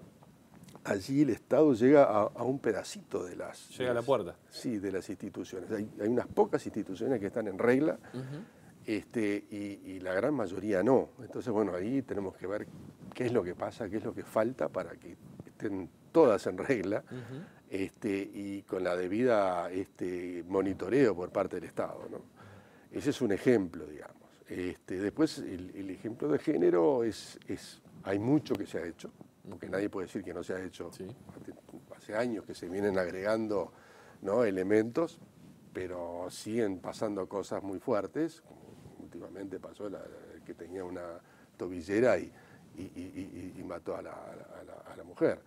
Speaker 5: Allí el Estado llega a un pedacito de las...
Speaker 2: Llega a la puerta.
Speaker 5: Sí, de las instituciones. Hay unas pocas instituciones que están en regla y la gran mayoría no. Entonces, bueno, ahí tenemos que ver qué es lo que pasa, qué es lo que falta para que estén todas en regla y con la debida monitoreo por parte del Estado, ¿no? Ese es un ejemplo, digamos. Después, el ejemplo de género hay mucho que se ha hecho, porque nadie puede decir que no se ha hecho. Sí. Hace años que se vienen agregando, ¿no?, elementos, pero siguen pasando cosas muy fuertes, como últimamente pasó que tenía una tobillera y mató a la mujer.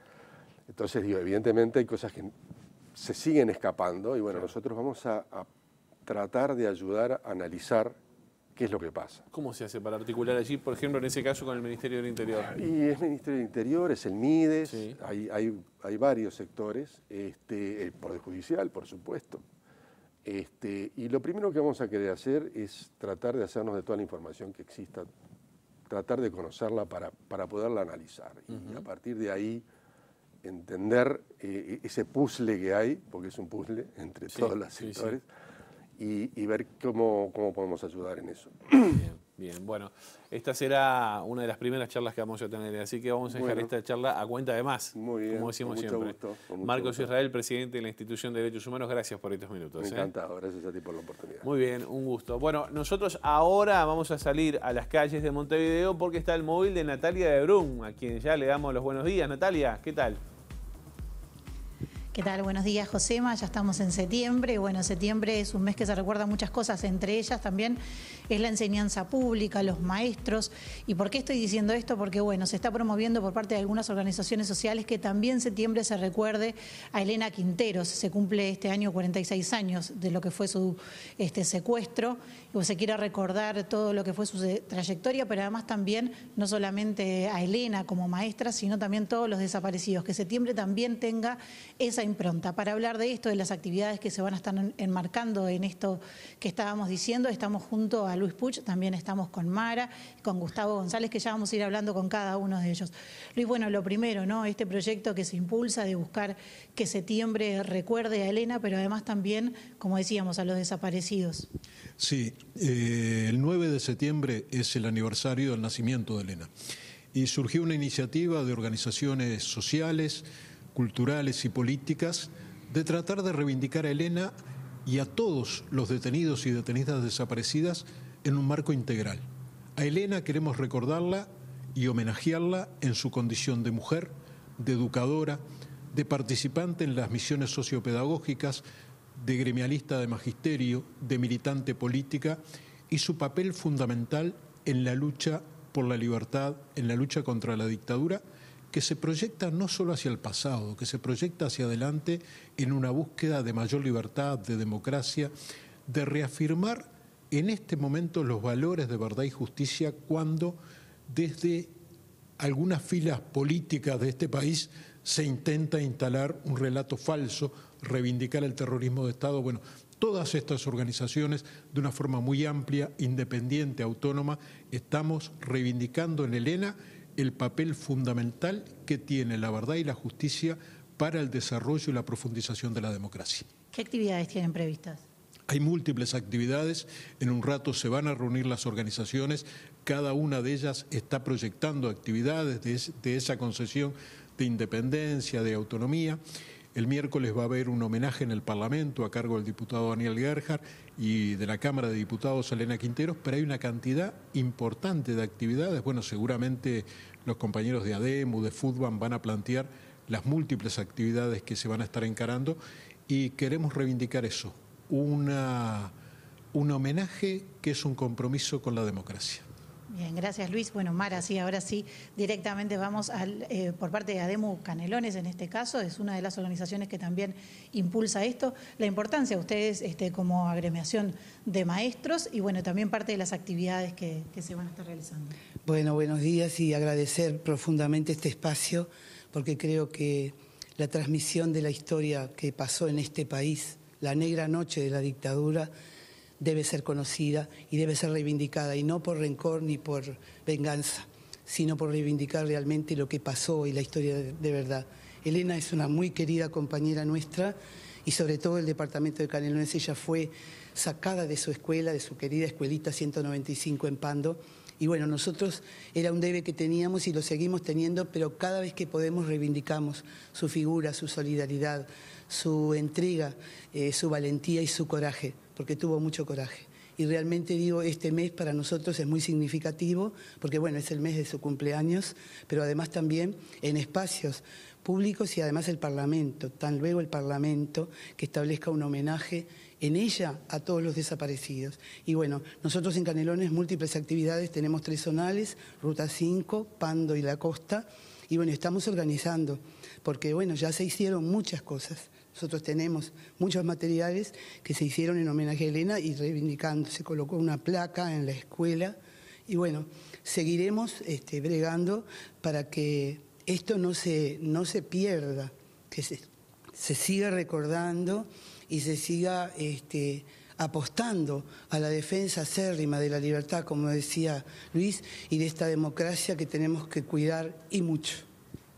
Speaker 5: Entonces, digo, evidentemente hay cosas que se siguen escapando y bueno, nosotros vamos a tratar de ayudar a analizar qué es lo que pasa.
Speaker 2: ¿Cómo se hace para articular allí, por ejemplo, en ese caso con el Ministerio del Interior?
Speaker 5: Y es Ministerio del Interior, es el MIDES, sí. Hay varios sectores, el Poder Judicial, por supuesto. Y lo primero que vamos a querer hacer es tratar de hacernos de toda la información que exista, tratar de conocerla para poderla analizar. Y a partir de ahí entender ese puzzle que hay, porque es un puzzle entre todos los sectores, y ver cómo podemos ayudar en eso.
Speaker 2: Bien. Bueno, esta será una de las primeras charlas que vamos a tener, así que vamos a dejar esta charla a cuenta de más,
Speaker 5: muy bien,
Speaker 2: como decimos siempre.
Speaker 5: Gusto,
Speaker 2: Marcos Israel, presidente de la Institución de Derechos Humanos, gracias por estos minutos.
Speaker 5: Encantado, gracias a ti por la oportunidad.
Speaker 2: Muy bien, un gusto. Bueno, nosotros ahora vamos a salir a las calles de Montevideo porque está el móvil de Natalia de Brum, a quien ya le damos los buenos días. Natalia, ¿qué tal?
Speaker 6: ¿Qué tal? Buenos días, Josema. Ya estamos en septiembre. Bueno, septiembre es un mes que se recuerda muchas cosas, entre ellas también es la enseñanza pública, los maestros. ¿Y por qué estoy diciendo esto? Porque, bueno, se está promoviendo por parte de algunas organizaciones sociales que también en septiembre se recuerde a Elena Quinteros. Se cumple este año 46 años de lo que fue su secuestro. Y se quiere recordar todo lo que fue su trayectoria, pero además también no solamente a Elena como maestra, sino también todos los desaparecidos. Que septiembre también tenga esa impronta. Para hablar de esto, de las actividades que se van a estar enmarcando en esto que estábamos diciendo, estamos junto a Luis Puch, también estamos con Mara, con Gustavo González, que ya vamos a ir hablando con cada uno de ellos. Luis, bueno, lo primero, ¿no? Este proyecto que se impulsa de buscar que septiembre recuerde a Elena, pero además también, como decíamos, a los desaparecidos.
Speaker 7: Sí, el 9 de septiembre es el aniversario del nacimiento de Elena. Y surgió una iniciativa de organizaciones sociales, culturales y políticas de tratar de reivindicar a Elena y a todos los detenidos y detenidas desaparecidas en un marco integral. A Elena queremos recordarla y homenajearla en su condición de mujer, de educadora, de participante en las misiones sociopedagógicas, de gremialista de magisterio, de militante política y su papel fundamental en la lucha por la libertad, en la lucha contra la dictadura, que se proyecta no solo hacia el pasado, que se proyecta hacia adelante en una búsqueda de mayor libertad, de democracia, de reafirmar en este momento los valores de verdad y justicia cuando desde algunas filas políticas de este país se intenta instalar un relato falso, reivindicar el terrorismo de Estado. Bueno, todas estas organizaciones, de una forma muy amplia, independiente, autónoma, estamos reivindicando en Elena el papel fundamental que tiene la verdad y la justicia para el desarrollo y la profundización de la democracia.
Speaker 6: ¿Qué actividades tienen previstas?
Speaker 7: Hay múltiples actividades, en un rato se van a reunir las organizaciones, cada una de ellas está proyectando actividades de esa concesión de independencia, de autonomía. El miércoles va a haber un homenaje en el Parlamento a cargo del diputado Daniel Gerhard y de la Cámara de Diputados Elena Quinteros, pero hay una cantidad importante de actividades. Bueno, seguramente los compañeros de ADEMU, de FUTBAN van a plantear las múltiples actividades que se van a estar encarando y queremos reivindicar eso, un homenaje que es un compromiso con la democracia.
Speaker 6: Bien, gracias Luis. Bueno, Mara, sí, ahora sí, directamente vamos por parte de ADEMU Canelones, en este caso, es una de las organizaciones que también impulsa esto. La importancia de ustedes como agremiación de maestros y bueno, también parte de las actividades que se van a estar realizando.
Speaker 8: Bueno, buenos días y agradecer profundamente este espacio porque creo que la transmisión de la historia que pasó en este país, la negra noche de la dictadura, debe ser conocida y debe ser reivindicada, y no por rencor ni por venganza, sino por reivindicar realmente lo que pasó y la historia de verdad. Elena es una muy querida compañera nuestra y sobre todo el departamento de Canelones. Ella fue sacada de su escuela, de su querida escuelita 195 en Pando, y bueno, nosotros era un debe que teníamos y lo seguimos teniendo, pero cada vez que podemos reivindicamos su figura, su solidaridad, su entrega, su valentía y su coraje, porque tuvo mucho coraje. Y realmente digo, este mes para nosotros es muy significativo, porque bueno, es el mes de su cumpleaños, pero además también en espacios públicos y además el Parlamento, tan luego el Parlamento que establezca un homenaje en ella a todos los desaparecidos. Y bueno, nosotros en Canelones múltiples actividades, tenemos 3 zonales, Ruta 5, Pando y La Costa, y bueno, estamos organizando, porque bueno, ya se hicieron muchas cosas. Nosotros tenemos muchos materiales que se hicieron en homenaje a Elena y reivindicando. Se colocó una placa en la escuela y bueno, seguiremos bregando para que esto no se pierda, que se siga recordando y se siga apostando a la defensa acérrima de la libertad, como decía Luis, y de esta democracia que tenemos que cuidar y mucho.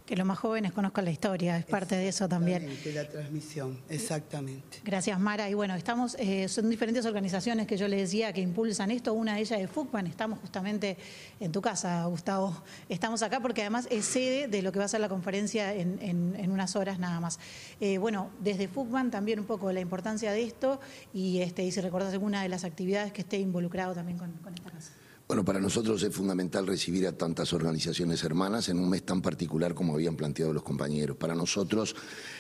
Speaker 6: Que los más jóvenes conozcan la historia, es parte de eso también.
Speaker 8: Exactamente, la transmisión, exactamente.
Speaker 6: Gracias, Mara. Y bueno, estamos, son diferentes organizaciones que yo les decía que impulsan esto, una de ellas es FUTBAN, estamos justamente en tu casa, Gustavo. Estamos acá porque además es sede de lo que va a ser la conferencia en unas horas nada más. Bueno, desde FUTBAN también un poco la importancia de esto y si recordás alguna de las actividades que esté involucrado también con esta casa.
Speaker 9: Bueno, para nosotros es fundamental recibir a tantas organizaciones hermanas en un mes tan particular como habían planteado los compañeros. Para nosotros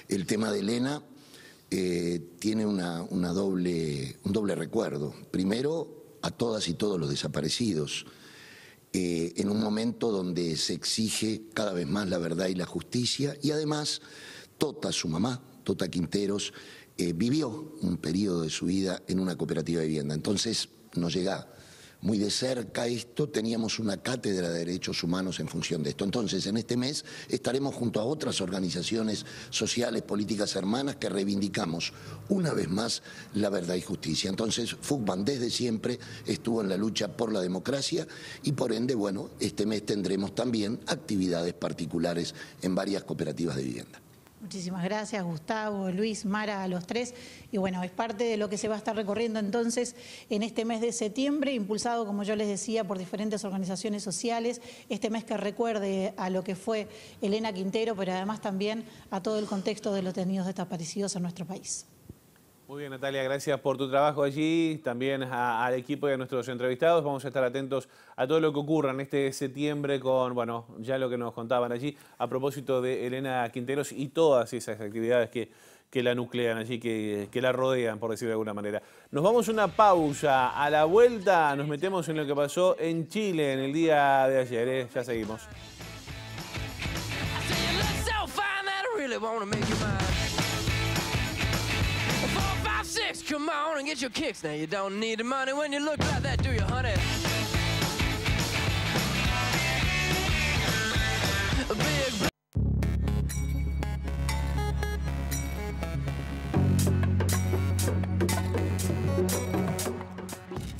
Speaker 9: el tema de Elena tiene un doble recuerdo. Primero, a todas y todos los desaparecidos, en un momento donde se exige cada vez más la verdad y la justicia, y además Tota, su mamá, Tota Quinteros, vivió un periodo de su vida en una cooperativa de vivienda. Entonces nos llega muy de cerca esto, teníamos una cátedra de derechos humanos en función de esto. Entonces, en este mes estaremos junto a otras organizaciones sociales, políticas hermanas que reivindicamos una vez más la verdad y justicia. Entonces, FUCBAN desde siempre estuvo en la lucha por la democracia y por ende, bueno, este mes tendremos también actividades particulares en varias cooperativas de vivienda.
Speaker 6: Muchísimas gracias, Gustavo, Luis, Mara, a los tres. Y bueno, es parte de lo que se va a estar recorriendo entonces en este mes de septiembre, impulsado, como yo les decía, por diferentes organizaciones sociales. Este mes que recuerde a lo que fue Elena Quintero, pero además también a todo el contexto de los detenidos desaparecidos en nuestro país.
Speaker 2: Muy bien, Natalia, gracias por tu trabajo allí, también al equipo y a nuestros entrevistados. Vamos a estar atentos a todo lo que ocurra en este septiembre con, bueno, ya lo que nos contaban allí a propósito de Elena Quinteros y todas esas actividades que la nuclean allí, que la rodean, por decirlo de alguna manera. Nos vamos a una pausa. A la vuelta nos metemos en lo que pasó en Chile en el día de ayer. Ya seguimos.
Speaker 10: Come on and get your kicks. Now you don't need the money when you look like that, do you, honey?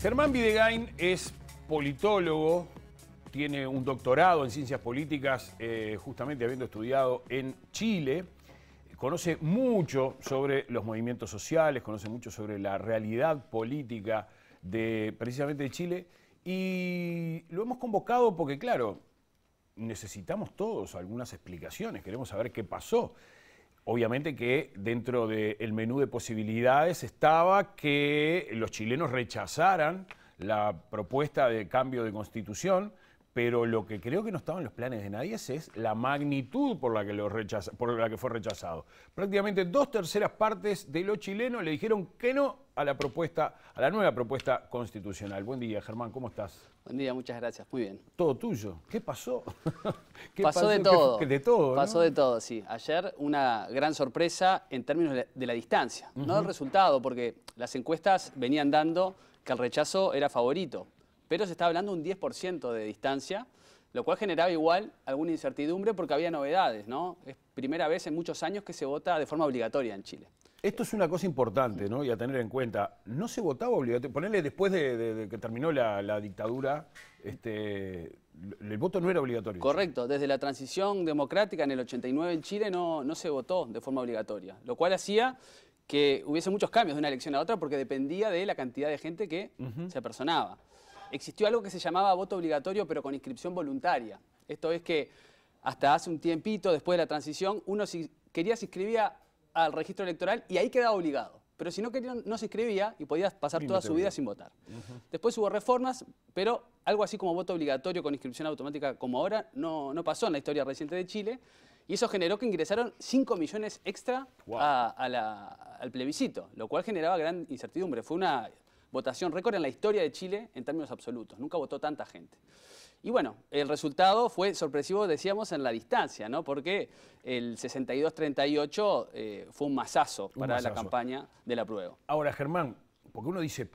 Speaker 1: Germán Videgain es politólogo, tiene un doctorado en ciencias políticas, justamente habiendo estudiado en Chile. Conoce mucho sobre los movimientos sociales, conoce mucho sobre la realidad política precisamente de Chile, y lo hemos convocado porque, claro, necesitamos todos algunas explicaciones, queremos saber qué pasó. Obviamente que dentro del menú de posibilidades estaba que los chilenos rechazaran la propuesta de cambio de constitución, pero lo que creo que no estaba en los planes de nadie es la magnitud por la que fue rechazado. Prácticamente 2/3 partes de los chilenos le dijeron que no a la nueva propuesta constitucional. Buen día, Germán, ¿cómo estás?
Speaker 11: Buen día, muchas gracias, muy bien.
Speaker 1: Todo tuyo. ¿Qué pasó?
Speaker 11: Pasó de todo.
Speaker 1: De todo, ¿no?
Speaker 11: Pasó de todo, sí. Ayer una gran sorpresa en términos de la distancia, no del resultado, porque las encuestas venían dando que el rechazo era favorito. Pero se estaba hablando de un 10% de distancia, lo cual generaba igual alguna incertidumbre porque había novedades, ¿no? Es primera vez en muchos años que se vota de forma obligatoria en Chile.
Speaker 1: Esto es una cosa importante, ¿no? Y a tener en cuenta. No se votaba obligatorio. Ponerle después de que terminó la dictadura, el voto no era obligatorio.
Speaker 11: Correcto. Desde la transición democrática en el 89 en Chile no se votó de forma obligatoria, lo cual hacía que hubiese muchos cambios de una elección a otra porque dependía de la cantidad de gente que se apersonaba. Existió algo que se llamaba voto obligatorio, pero con inscripción voluntaria. Esto es que hasta hace un tiempito, después de la transición, uno si quería se inscribía al registro electoral y ahí quedaba obligado. Pero si no quería, no se inscribía y podía pasar toda su vida sin votar. Después hubo reformas, pero algo así como voto obligatorio con inscripción automática como ahora no pasó en la historia reciente de Chile. Y eso generó que ingresaron 5 millones extra al plebiscito, lo cual generaba gran incertidumbre. Fue una votación récord en la historia de Chile en términos absolutos. Nunca votó tanta gente. Y bueno, el resultado fue sorpresivo, decíamos, en la distancia, ¿no? Porque el 62-38 fue un masazo para la campaña del apruebo.
Speaker 1: Ahora, Germán, porque uno dice,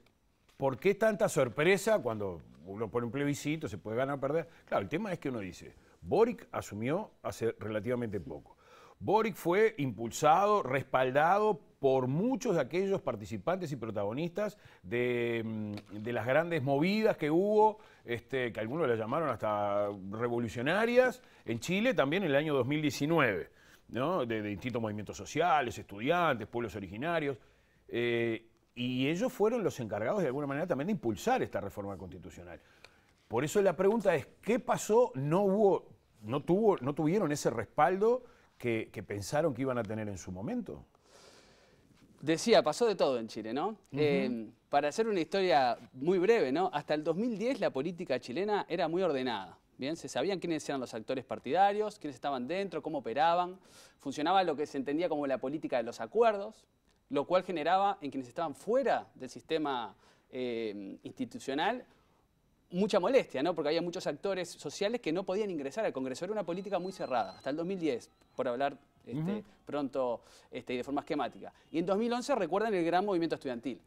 Speaker 1: ¿por qué tanta sorpresa cuando uno pone un plebiscito, se puede ganar o perder? Claro, el tema es que uno dice, Boric asumió hace relativamente poco. Boric fue impulsado, respaldado por muchos de aquellos participantes y protagonistas de las grandes movidas que hubo, que algunos las llamaron hasta revolucionarias, en Chile también en el año 2019, ¿no? De distintos movimientos sociales, estudiantes, pueblos originarios, y ellos fueron los encargados de alguna manera también de impulsar esta reforma constitucional. Por eso la pregunta es, ¿qué pasó? ¿No tuvieron ese respaldo que pensaron que iban a tener en su momento?
Speaker 11: Decía, pasó de todo en Chile, ¿no? Para hacer una historia muy breve, ¿no? Hasta el 2010 la política chilena era muy ordenada. Bien, se sabían quiénes eran los actores partidarios, quiénes estaban dentro, cómo operaban. Funcionaba lo que se entendía como la política de los acuerdos, lo cual generaba en quienes estaban fuera del sistema institucional mucha molestia, ¿no? Porque había muchos actores sociales que no podían ingresar al Congreso. Era una política muy cerrada, hasta el 2010, por hablar pronto y de forma esquemática. Y en 2011 recuerdan el gran movimiento estudiantil.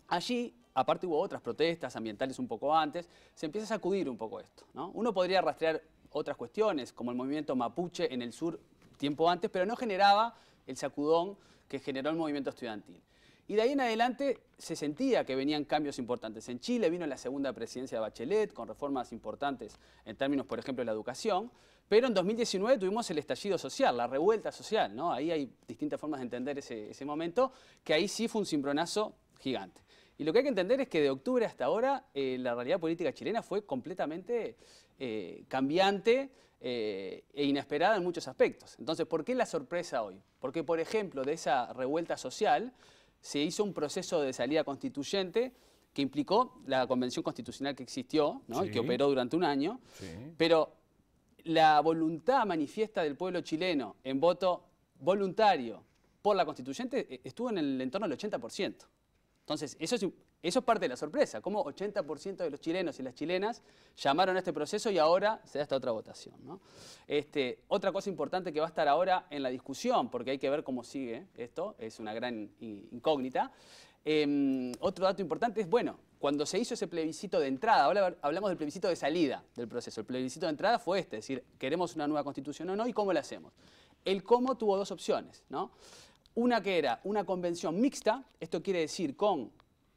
Speaker 11: Allí aparte hubo otras protestas ambientales un poco antes, se empieza a sacudir un poco esto, ¿no? Uno podría rastrear otras cuestiones, como el movimiento mapuche en el sur tiempo antes, pero no generaba el sacudón que generó el movimiento estudiantil. Y de ahí en adelante se sentía que venían cambios importantes. En Chile vino la segunda presidencia de Bachelet, con reformas importantes en términos, por ejemplo, de la educación, pero en 2019 tuvimos el estallido social, la revuelta social, ¿no? Ahí hay distintas formas de entender ese momento, que ahí sí fue un cimbronazo gigante. Y lo que hay que entender es que de octubre hasta ahora la realidad política chilena fue completamente cambiante e inesperada en muchos aspectos. Entonces, ¿por qué la sorpresa hoy? Porque, por ejemplo, de esa revuelta social se hizo un proceso de salida constituyente que implicó la convención constitucional que existió, ¿no?
Speaker 1: Sí.
Speaker 11: Y que operó durante un año,
Speaker 1: Sí.
Speaker 11: pero la voluntad manifiesta del pueblo chileno en voto voluntario por la constituyente estuvo en el entorno del 80%. Entonces, eso es parte de la sorpresa, cómo 80% de los chilenos y las chilenas llamaron a este proceso y ahora se da esta otra votación, ¿no? Otra cosa importante que va a estar ahora en la discusión, porque hay que ver cómo sigue esto, es una gran incógnita. Otro dato importante es, bueno, cuando se hizo ese plebiscito de entrada, ahora hablamos del plebiscito de salida del proceso, el plebiscito de entrada fue es decir, ¿queremos una nueva constitución o no? ¿Y cómo la hacemos? El cómo tuvo dos opciones, ¿no? Una que era una convención mixta, esto quiere decir con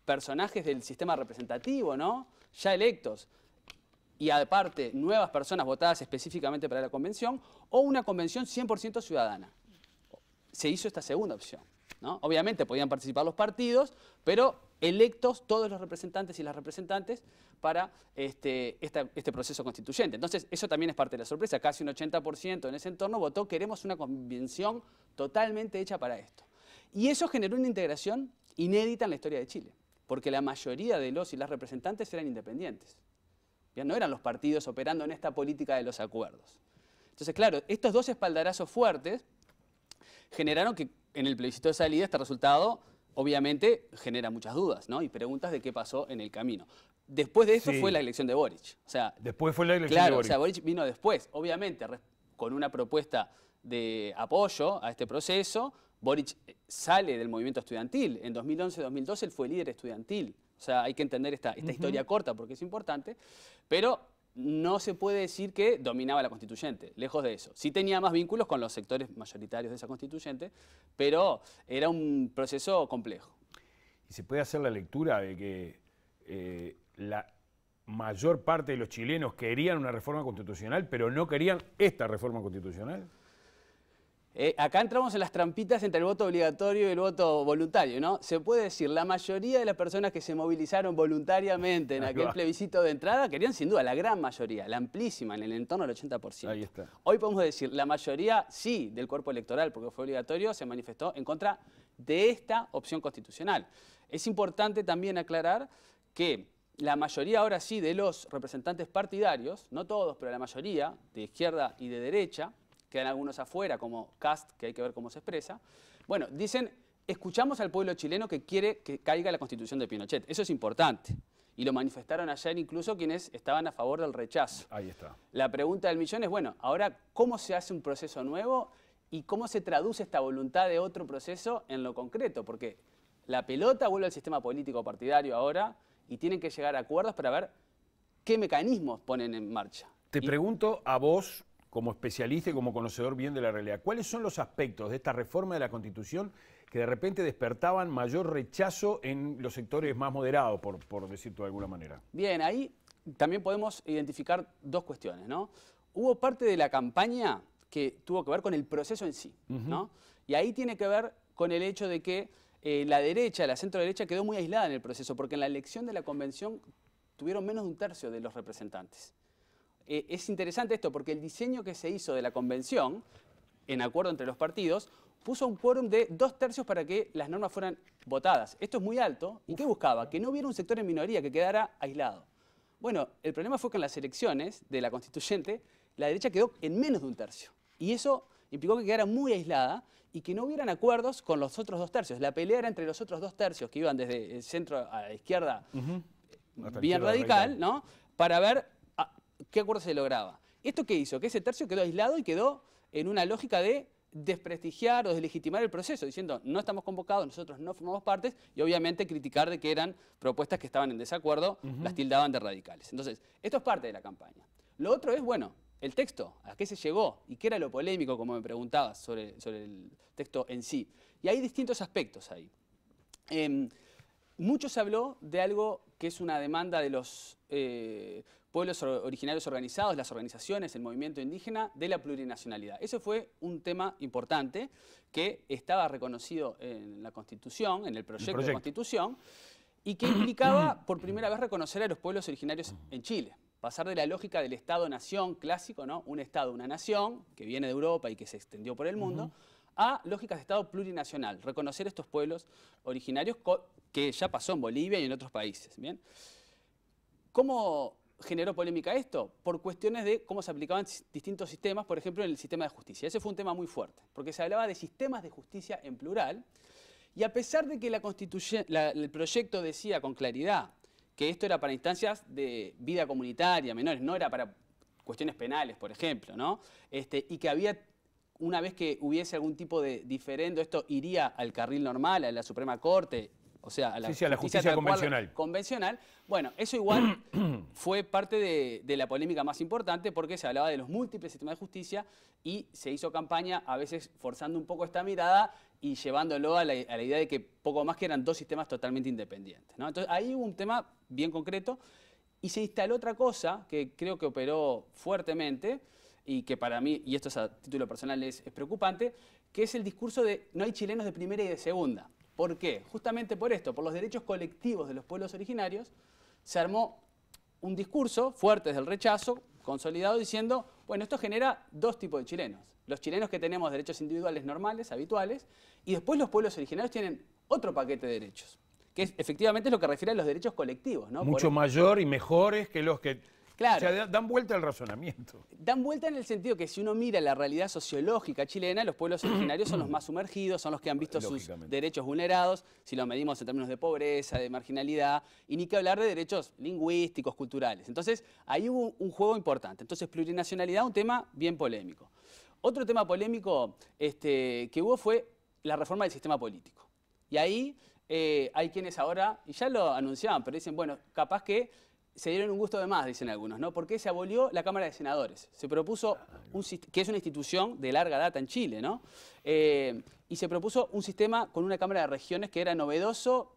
Speaker 11: personajes del sistema representativo, ¿no? Ya electos, y aparte nuevas personas votadas específicamente para la convención, o una convención 100% ciudadana. Se hizo esta segunda opción, ¿no? Obviamente podían participar los partidos, pero electos todos los representantes y las representantes para este proceso constituyente. Entonces, eso también es parte de la sorpresa. Casi un 80% en ese entorno votó, queremos una convención totalmente hecha para esto. Y eso generó una integración inédita en la historia de Chile, porque la mayoría de los y las representantes eran independientes. Bien, no eran los partidos operando en esta política de los acuerdos. Entonces, claro, estos dos espaldarazos fuertes generaron que en el plebiscito de salida este resultado obviamente genera muchas dudas, ¿no? Y preguntas de qué pasó en el camino. Después de esto fue la elección de Boric. O sea,
Speaker 1: después fue la elección de Boric.
Speaker 11: O sea, Boric vino después, obviamente, con una propuesta de apoyo a este proceso. Boric sale del movimiento estudiantil. En 2011-2012 él fue líder estudiantil. O sea, hay que entender esta historia corta porque es importante. Pero no se puede decir que dominaba la constituyente, lejos de eso. Sí tenía más vínculos con los sectores mayoritarios de esa constituyente, pero era un proceso complejo.
Speaker 1: Y se puede hacer la lectura de que la mayor parte de los chilenos querían una reforma constitucional, pero no querían esta reforma constitucional.
Speaker 11: Acá entramos en las trampitas entre el voto obligatorio y el voto voluntario, ¿no? Se puede decir, la mayoría de las personas que se movilizaron voluntariamente en aquel plebiscito de entrada querían sin duda, la gran mayoría, la amplísima, en el entorno del 80%.
Speaker 1: Ahí está.
Speaker 11: Hoy podemos decir, la mayoría sí del cuerpo electoral, porque fue obligatorio, se manifestó en contra de esta opción constitucional. Es importante también aclarar que la mayoría ahora sí de los representantes partidarios, no todos, pero la mayoría, de izquierda y de derecha, quedan algunos afuera, como Kast, que hay que ver cómo se expresa. Bueno, dicen, escuchamos al pueblo chileno que quiere que caiga la constitución de Pinochet. Eso es importante. Y lo manifestaron ayer incluso quienes estaban a favor del rechazo.
Speaker 1: Ahí está.
Speaker 11: La pregunta del millón es, bueno, ahora, ¿cómo se hace un proceso nuevo y cómo se traduce esta voluntad de otro proceso en lo concreto? Porque la pelota vuelve al sistema político partidario ahora y tienen que llegar a acuerdos para ver qué mecanismos ponen en marcha.
Speaker 1: Te pregunto a vos, como especialista y como conocedor bien de la realidad, ¿cuáles son los aspectos de esta reforma de la Constitución que de repente despertaban mayor rechazo en los sectores más moderados, por decirlo de alguna manera?
Speaker 11: Bien, ahí también podemos identificar dos cuestiones, ¿no? Hubo parte de la campaña que tuvo que ver con el proceso en sí, ¿no? Y ahí tiene que ver con el hecho de que la derecha, la centro derecha, quedó muy aislada en el proceso, porque en la elección de la convención tuvieron menos de un tercio de los representantes. Es interesante esto porque el diseño que se hizo de la convención, en acuerdo entre los partidos, puso un quórum de 2/3 para que las normas fueran votadas. Esto es muy alto. ¿Y qué buscaba? Que no hubiera un sector en minoría, que quedara aislado. Bueno, el problema fue que en las elecciones de la constituyente, la derecha quedó en menos de un tercio. Y eso implicó que quedara muy aislada y que no hubieran acuerdos con los otros 2/3. La pelea era entre los otros 2/3 que iban desde el centro a la izquierda, bien radical, ¿no? Para ver qué acuerdo se lograba. ¿Esto qué hizo? Que ese tercio quedó aislado y quedó en una lógica de desprestigiar o deslegitimar el proceso, diciendo no estamos convocados, nosotros no formamos parte, y obviamente criticar de que eran propuestas que estaban en desacuerdo, las tildaban de radicales. Entonces, esto es parte de la campaña. Lo otro es, bueno, el texto, ¿a qué se llegó? ¿Y qué era lo polémico, como me preguntabas, sobre el texto en sí? Y hay distintos aspectos ahí. Mucho se habló de algo que es una demanda de los pueblos originarios organizados, las organizaciones, el movimiento indígena, de la plurinacionalidad. Eso fue un tema importante que estaba reconocido en la Constitución, en el proyecto de Constitución, y que implicaba por primera vez reconocer a los pueblos originarios en Chile. Pasar de la lógica del Estado-nación clásico, ¿no? Un Estado, una nación, que viene de Europa y que se extendió por el mundo, a lógicas de Estado plurinacional, reconocer estos pueblos originarios que ya pasó en Bolivia y en otros países. ¿Bien? ¿Cómo generó polémica esto? Por cuestiones de cómo se aplicaban distintos sistemas, por ejemplo, en el sistema de justicia. Ese fue un tema muy fuerte, porque se hablaba de sistemas de justicia en plural, y a pesar de que el proyecto decía con claridad que esto era para instancias de vida comunitaria, menores, no era para cuestiones penales, por ejemplo, ¿no? Y que había, una vez que hubiese algún tipo de diferendo, esto iría al carril normal, a la Suprema Corte, o sea, a la
Speaker 1: justicia
Speaker 11: convencional. Bueno, eso igual fue parte de la polémica más importante, porque se hablaba de los múltiples sistemas de justicia y se hizo campaña a veces forzando un poco esta mirada y llevándolo a la idea de que poco más que eran dos sistemas totalmente independientes, ¿no? Entonces ahí hubo un tema bien concreto y se instaló otra cosa que creo que operó fuertemente y que para mí, y esto es a título personal, es preocupante, que es el discurso de no hay chilenos de primera y de segunda. ¿Por qué? Justamente por esto, por los derechos colectivos de los pueblos originarios, se armó un discurso fuerte desde el rechazo, consolidado, diciendo, bueno, esto genera dos tipos de chilenos. Los chilenos que tenemos derechos individuales normales, habituales, y después los pueblos originarios tienen otro paquete de derechos, que es, efectivamente es lo que refiere a los derechos colectivos, ¿no?
Speaker 1: Mucho mayor y mejores que los que...
Speaker 11: Claro.
Speaker 1: O sea, dan vuelta al razonamiento.
Speaker 11: Dan vuelta en el sentido que si uno mira la realidad sociológica chilena, los pueblos originarios son los más sumergidos, son los que han visto sus derechos vulnerados, si lo medimos en términos de pobreza, de marginalidad, y ni que hablar de derechos lingüísticos, culturales. Entonces, ahí hubo un juego importante. Entonces, plurinacionalidad, un tema bien polémico. Otro tema polémico que hubo fue la reforma del sistema político. Y ahí hay quienes ahora, y ya lo anunciaban, pero dicen, bueno, capaz que se dieron un gusto de más, dicen algunos, ¿no? Porque se abolió la Cámara de Senadores. Se propuso, que es una institución de larga data en Chile, ¿no? Y se propuso un sistema con una Cámara de Regiones que era novedoso.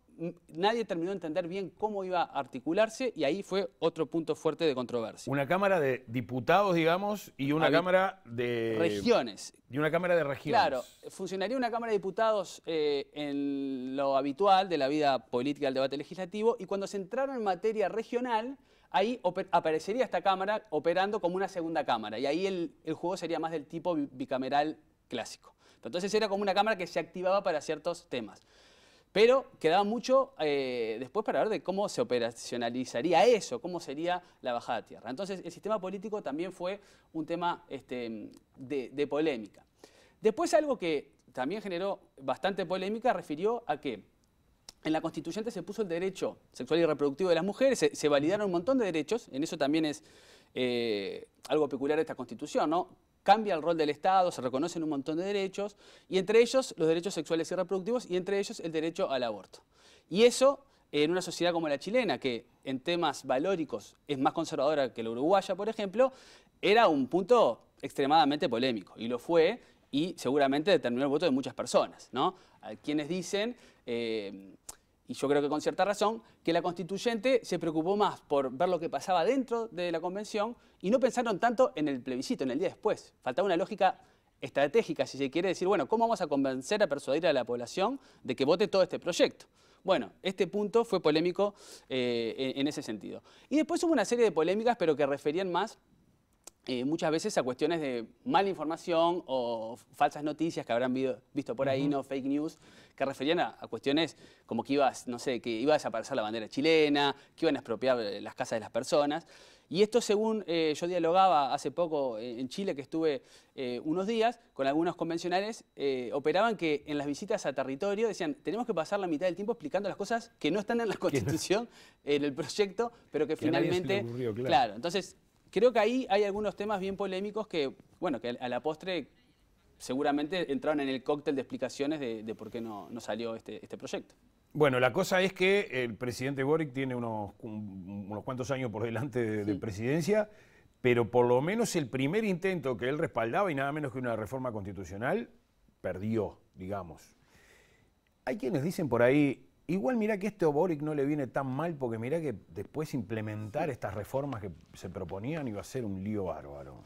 Speaker 11: Nadie terminó de entender bien cómo iba a articularse y ahí fue otro punto fuerte de controversia.
Speaker 1: Una Cámara de Diputados, digamos, y una Cámara de...
Speaker 11: Regiones.
Speaker 1: Y una Cámara de Regiones.
Speaker 11: Claro, funcionaría una Cámara de Diputados en lo habitual de la vida política del debate legislativo, y cuando se entraron en materia regional, ahí aparecería esta Cámara operando como una segunda Cámara, y ahí el juego sería más del tipo bicameral clásico. Entonces era como una Cámara que se activaba para ciertos temas. Pero quedaba mucho después para ver de cómo se operacionalizaría eso, cómo sería la bajada a tierra. Entonces, el sistema político también fue un tema de polémica. Después, algo que también generó bastante polémica refirió a que en la Constituyente se puso el derecho sexual y reproductivo de las mujeres, se validaron un montón de derechos, en eso también es algo peculiar de esta Constitución, ¿no? Cambia el rol del Estado, se reconocen un montón de derechos, y entre ellos los derechos sexuales y reproductivos, y entre ellos el derecho al aborto. Y eso, en una sociedad como la chilena, que en temas valóricos es más conservadora que la uruguaya, por ejemplo, era un punto extremadamente polémico, y lo fue, y seguramente determinó el voto de muchas personas, ¿no? Hay quienes dicen, y yo creo que con cierta razón, que la Constituyente se preocupó más por ver lo que pasaba dentro de la Convención y no pensaron tanto en el plebiscito, en el día después. Faltaba una lógica estratégica, si se quiere decir, bueno, ¿cómo vamos a convencer, a persuadir a la población de que vote todo este proyecto? Bueno, este punto fue polémico en ese sentido. Y después hubo una serie de polémicas, pero que referían más muchas veces a cuestiones de mala información o falsas noticias que habrán visto por ahí, ¿no? Fake news, que referían a cuestiones como que que iba a desaparecer la bandera chilena, que iban a expropiar las casas de las personas. Y esto, según yo dialogaba hace poco en Chile, que estuve unos días, con algunos convencionales, operaban que en las visitas a territorio decían, tenemos que pasar la mitad del tiempo explicando las cosas que no están en la Constitución, en el proyecto, pero que finalmente...
Speaker 1: A nadie se le ocurrió,
Speaker 11: claro, entonces... Creo que ahí hay algunos temas bien polémicos que, bueno, que a la postre seguramente entraron en el cóctel de explicaciones de por qué no salió este proyecto.
Speaker 1: Bueno, la cosa es que el presidente Boric tiene unos cuantos años por delante de presidencia, pero por lo menos el primer intento que él respaldaba, y nada menos que una reforma constitucional, perdió, digamos. Hay quienes dicen por ahí, igual mirá que a Boric no le viene tan mal, porque mirá que después implementar estas reformas que se proponían iba a ser un lío bárbaro.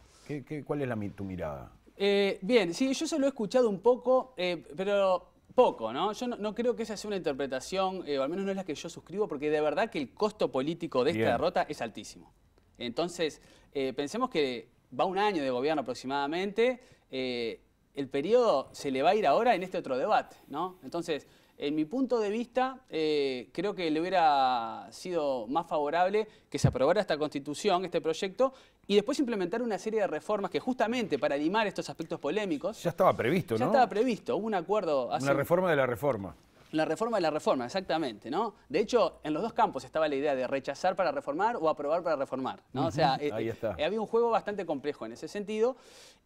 Speaker 1: ¿Cuál es tu mirada?
Speaker 11: Bien, sí, yo se lo he escuchado un poco, pero poco, ¿no? Yo no creo que esa sea una interpretación, o al menos no es la que yo suscribo, porque de verdad que el costo político de esta derrota es altísimo. Entonces, pensemos que va un año de gobierno aproximadamente, el periodo se le va a ir ahora en este otro debate, ¿no? Entonces, en mi punto de vista, creo que le hubiera sido más favorable que se aprobara esta Constitución, este proyecto, y después implementar una serie de reformas que justamente para limar estos aspectos polémicos...
Speaker 1: Ya estaba previsto, ¿no?
Speaker 11: Ya estaba previsto, hubo un acuerdo...
Speaker 1: Una reforma de la reforma.
Speaker 11: La reforma de la reforma, exactamente, ¿no? De hecho, en los dos campos estaba la idea de rechazar para reformar o aprobar para reformar, ¿no? O sea,
Speaker 1: ahí está.
Speaker 11: Había un juego bastante complejo en ese sentido,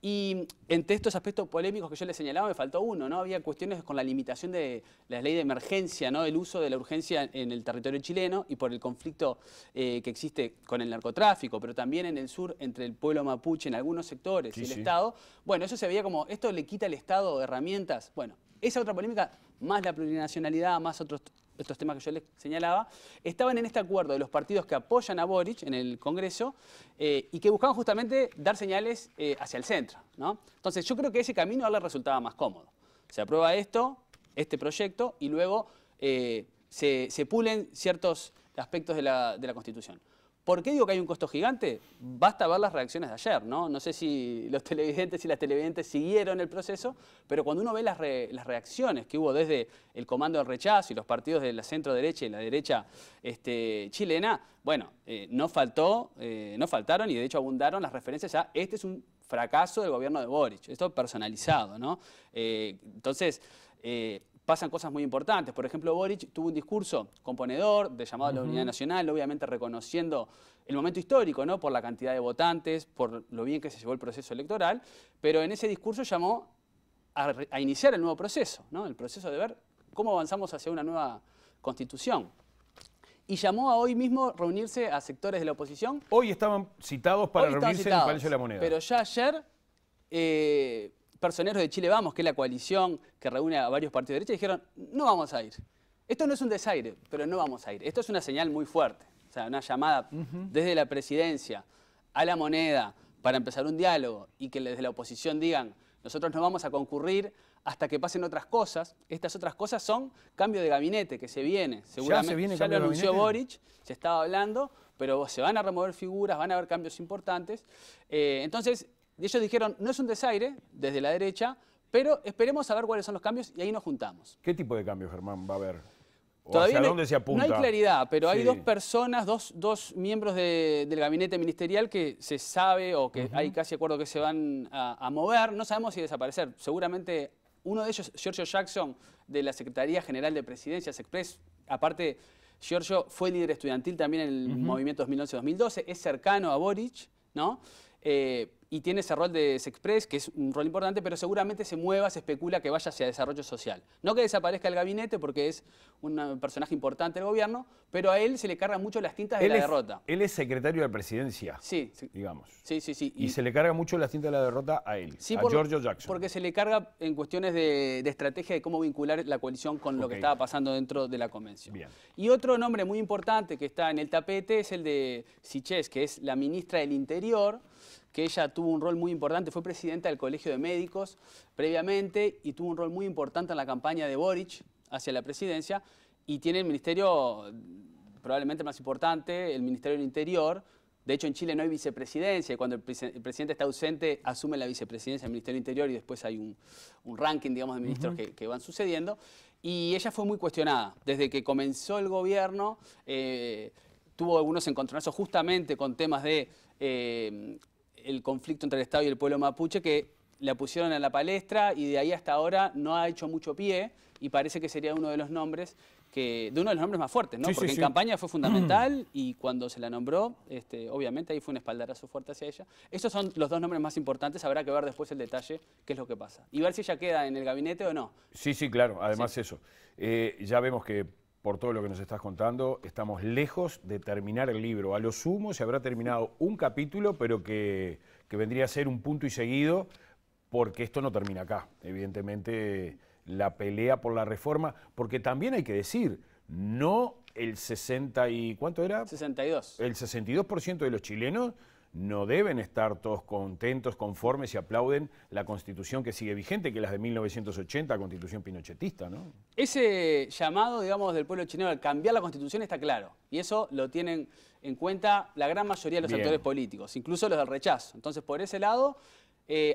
Speaker 11: y entre estos aspectos polémicos que yo les señalaba me faltó uno, ¿no? Había cuestiones con la limitación de la ley de emergencia, ¿no? El uso de la urgencia en el territorio chileno y por el conflicto que existe con el narcotráfico, pero también en el sur entre el pueblo mapuche en algunos sectores y el Estado. Bueno, eso se veía como, esto le quita al Estado herramientas. Bueno, esa otra polémica, más la plurinacionalidad, más estos temas que yo les señalaba, estaban en este acuerdo de los partidos que apoyan a Boric en el Congreso y que buscaban justamente dar señales hacia el centro, ¿no? Entonces yo creo que ese camino a él le resultaba más cómodo. Se aprueba este proyecto, y luego se pulen ciertos aspectos de la Constitución. ¿Por qué digo que hay un costo gigante? Basta ver las reacciones de ayer, ¿no? No sé si los televidentes y las televidentes siguieron el proceso, pero cuando uno ve las reacciones que hubo desde el Comando del Rechazo y los partidos de la centro-derecha y la derecha chilena, bueno, no faltaron y de hecho abundaron las referencias a este es un fracaso del gobierno de Boric. Esto personalizado, ¿no? Entonces... pasan cosas muy importantes. Por ejemplo, Boric tuvo un discurso componedor de llamado a la unidad nacional, obviamente reconociendo el momento histórico, ¿no? Por la cantidad de votantes, por lo bien que se llevó el proceso electoral, pero en ese discurso llamó a iniciar el nuevo proceso, ¿no? El proceso de ver cómo avanzamos hacia una nueva constitución. Y llamó a hoy mismo reunirse a sectores de la oposición.
Speaker 1: Hoy estaban citados para reunirse en el Palacio de la Moneda.
Speaker 11: Pero ya ayer... personeros de Chile Vamos, que es la coalición que reúne a varios partidos de derecha, dijeron, no vamos a ir. Esto no es un desaire, pero no vamos a ir. Esto es una señal muy fuerte, o sea, una llamada desde la presidencia a la Moneda para empezar un diálogo y que desde la oposición digan, nosotros no vamos a concurrir hasta que pasen otras cosas. Estas otras cosas son cambio de gabinete que se viene, seguramente. Ya lo anunció Boric, se estaba hablando, pero se van a remover figuras, van a haber cambios importantes. Entonces, ellos dijeron, no es un desaire desde la derecha, pero esperemos a ver cuáles son los cambios y ahí nos juntamos.
Speaker 1: ¿Qué tipo de cambios, Germán, va a haber?
Speaker 11: Todavía
Speaker 1: ¿Hacia dónde se apunta?
Speaker 11: No hay claridad, pero hay dos personas, dos miembros del gabinete ministerial que se sabe o que hay casi acuerdo que se van a mover. No sabemos si desaparecer. Seguramente uno de ellos, Giorgio Jackson, de la Secretaría General de Presidencia, SECPRES. Aparte, Giorgio fue líder estudiantil también en el movimiento 2011-2012. Es cercano a Boric, ¿no? Y tiene ese rol de SECPRES, que es un rol importante, pero seguramente se mueva, se especula que vaya hacia desarrollo social. No que desaparezca el gabinete, porque es un personaje importante del gobierno, pero a él se le cargan mucho las tintas de la derrota.
Speaker 1: Él es secretario de presidencia,
Speaker 11: sí,
Speaker 1: digamos.
Speaker 11: Sí, sí, sí.
Speaker 1: Y se le carga mucho las tintas de la derrota a él,
Speaker 11: sí,
Speaker 1: a Giorgio Jackson.
Speaker 11: Porque se le carga en cuestiones de estrategia de cómo vincular la coalición con lo que estaba pasando dentro de la convención.
Speaker 1: Bien.
Speaker 11: Y otro nombre muy importante que está en el tapete es el de Sichel, que es la ministra del Interior, que ella tuvo un rol muy importante, fue presidenta del Colegio de Médicos previamente y tuvo un rol muy importante en la campaña de Boric hacia la presidencia y tiene el ministerio probablemente más importante, el Ministerio del Interior. De hecho, en Chile no hay vicepresidencia y cuando el presidente está ausente asume la vicepresidencia del Ministerio del Interior y después hay un ranking, digamos, de ministros que van sucediendo. Y ella fue muy cuestionada. Desde que comenzó el gobierno tuvo algunos encontronazos justamente con temas de... el conflicto entre el Estado y el pueblo mapuche que la pusieron en la palestra y de ahí hasta ahora no ha hecho mucho pie y parece que sería uno de los nombres de uno de los nombres más fuertes, ¿no?
Speaker 1: Sí,
Speaker 11: Porque
Speaker 1: sí,
Speaker 11: en
Speaker 1: sí.
Speaker 11: campaña fue fundamental y cuando se la nombró, obviamente ahí fue un espaldarazo fuerte hacia ella. Esos son los dos nombres más importantes, habrá que ver después el detalle, qué es lo que pasa. Y ver si ella queda en el gabinete o no.
Speaker 1: Sí, sí, claro, además eso. Ya vemos que por todo lo que nos estás contando, estamos lejos de terminar el libro. A lo sumo se habrá terminado un capítulo, pero que vendría a ser un punto y seguido, porque esto no termina acá. Evidentemente, la pelea por la reforma, porque también hay que decir, no el 60 y... ¿cuánto era?
Speaker 11: 62.
Speaker 1: El 62% de los chilenos no deben estar todos contentos, conformes y aplauden la Constitución que sigue vigente, que es la de 1980, Constitución pinochetista, ¿no?
Speaker 11: Ese llamado, digamos, del pueblo chileno al cambiar la Constitución está claro. Y eso lo tienen en cuenta la gran mayoría de los actores políticos, incluso los del rechazo. Entonces, por ese lado,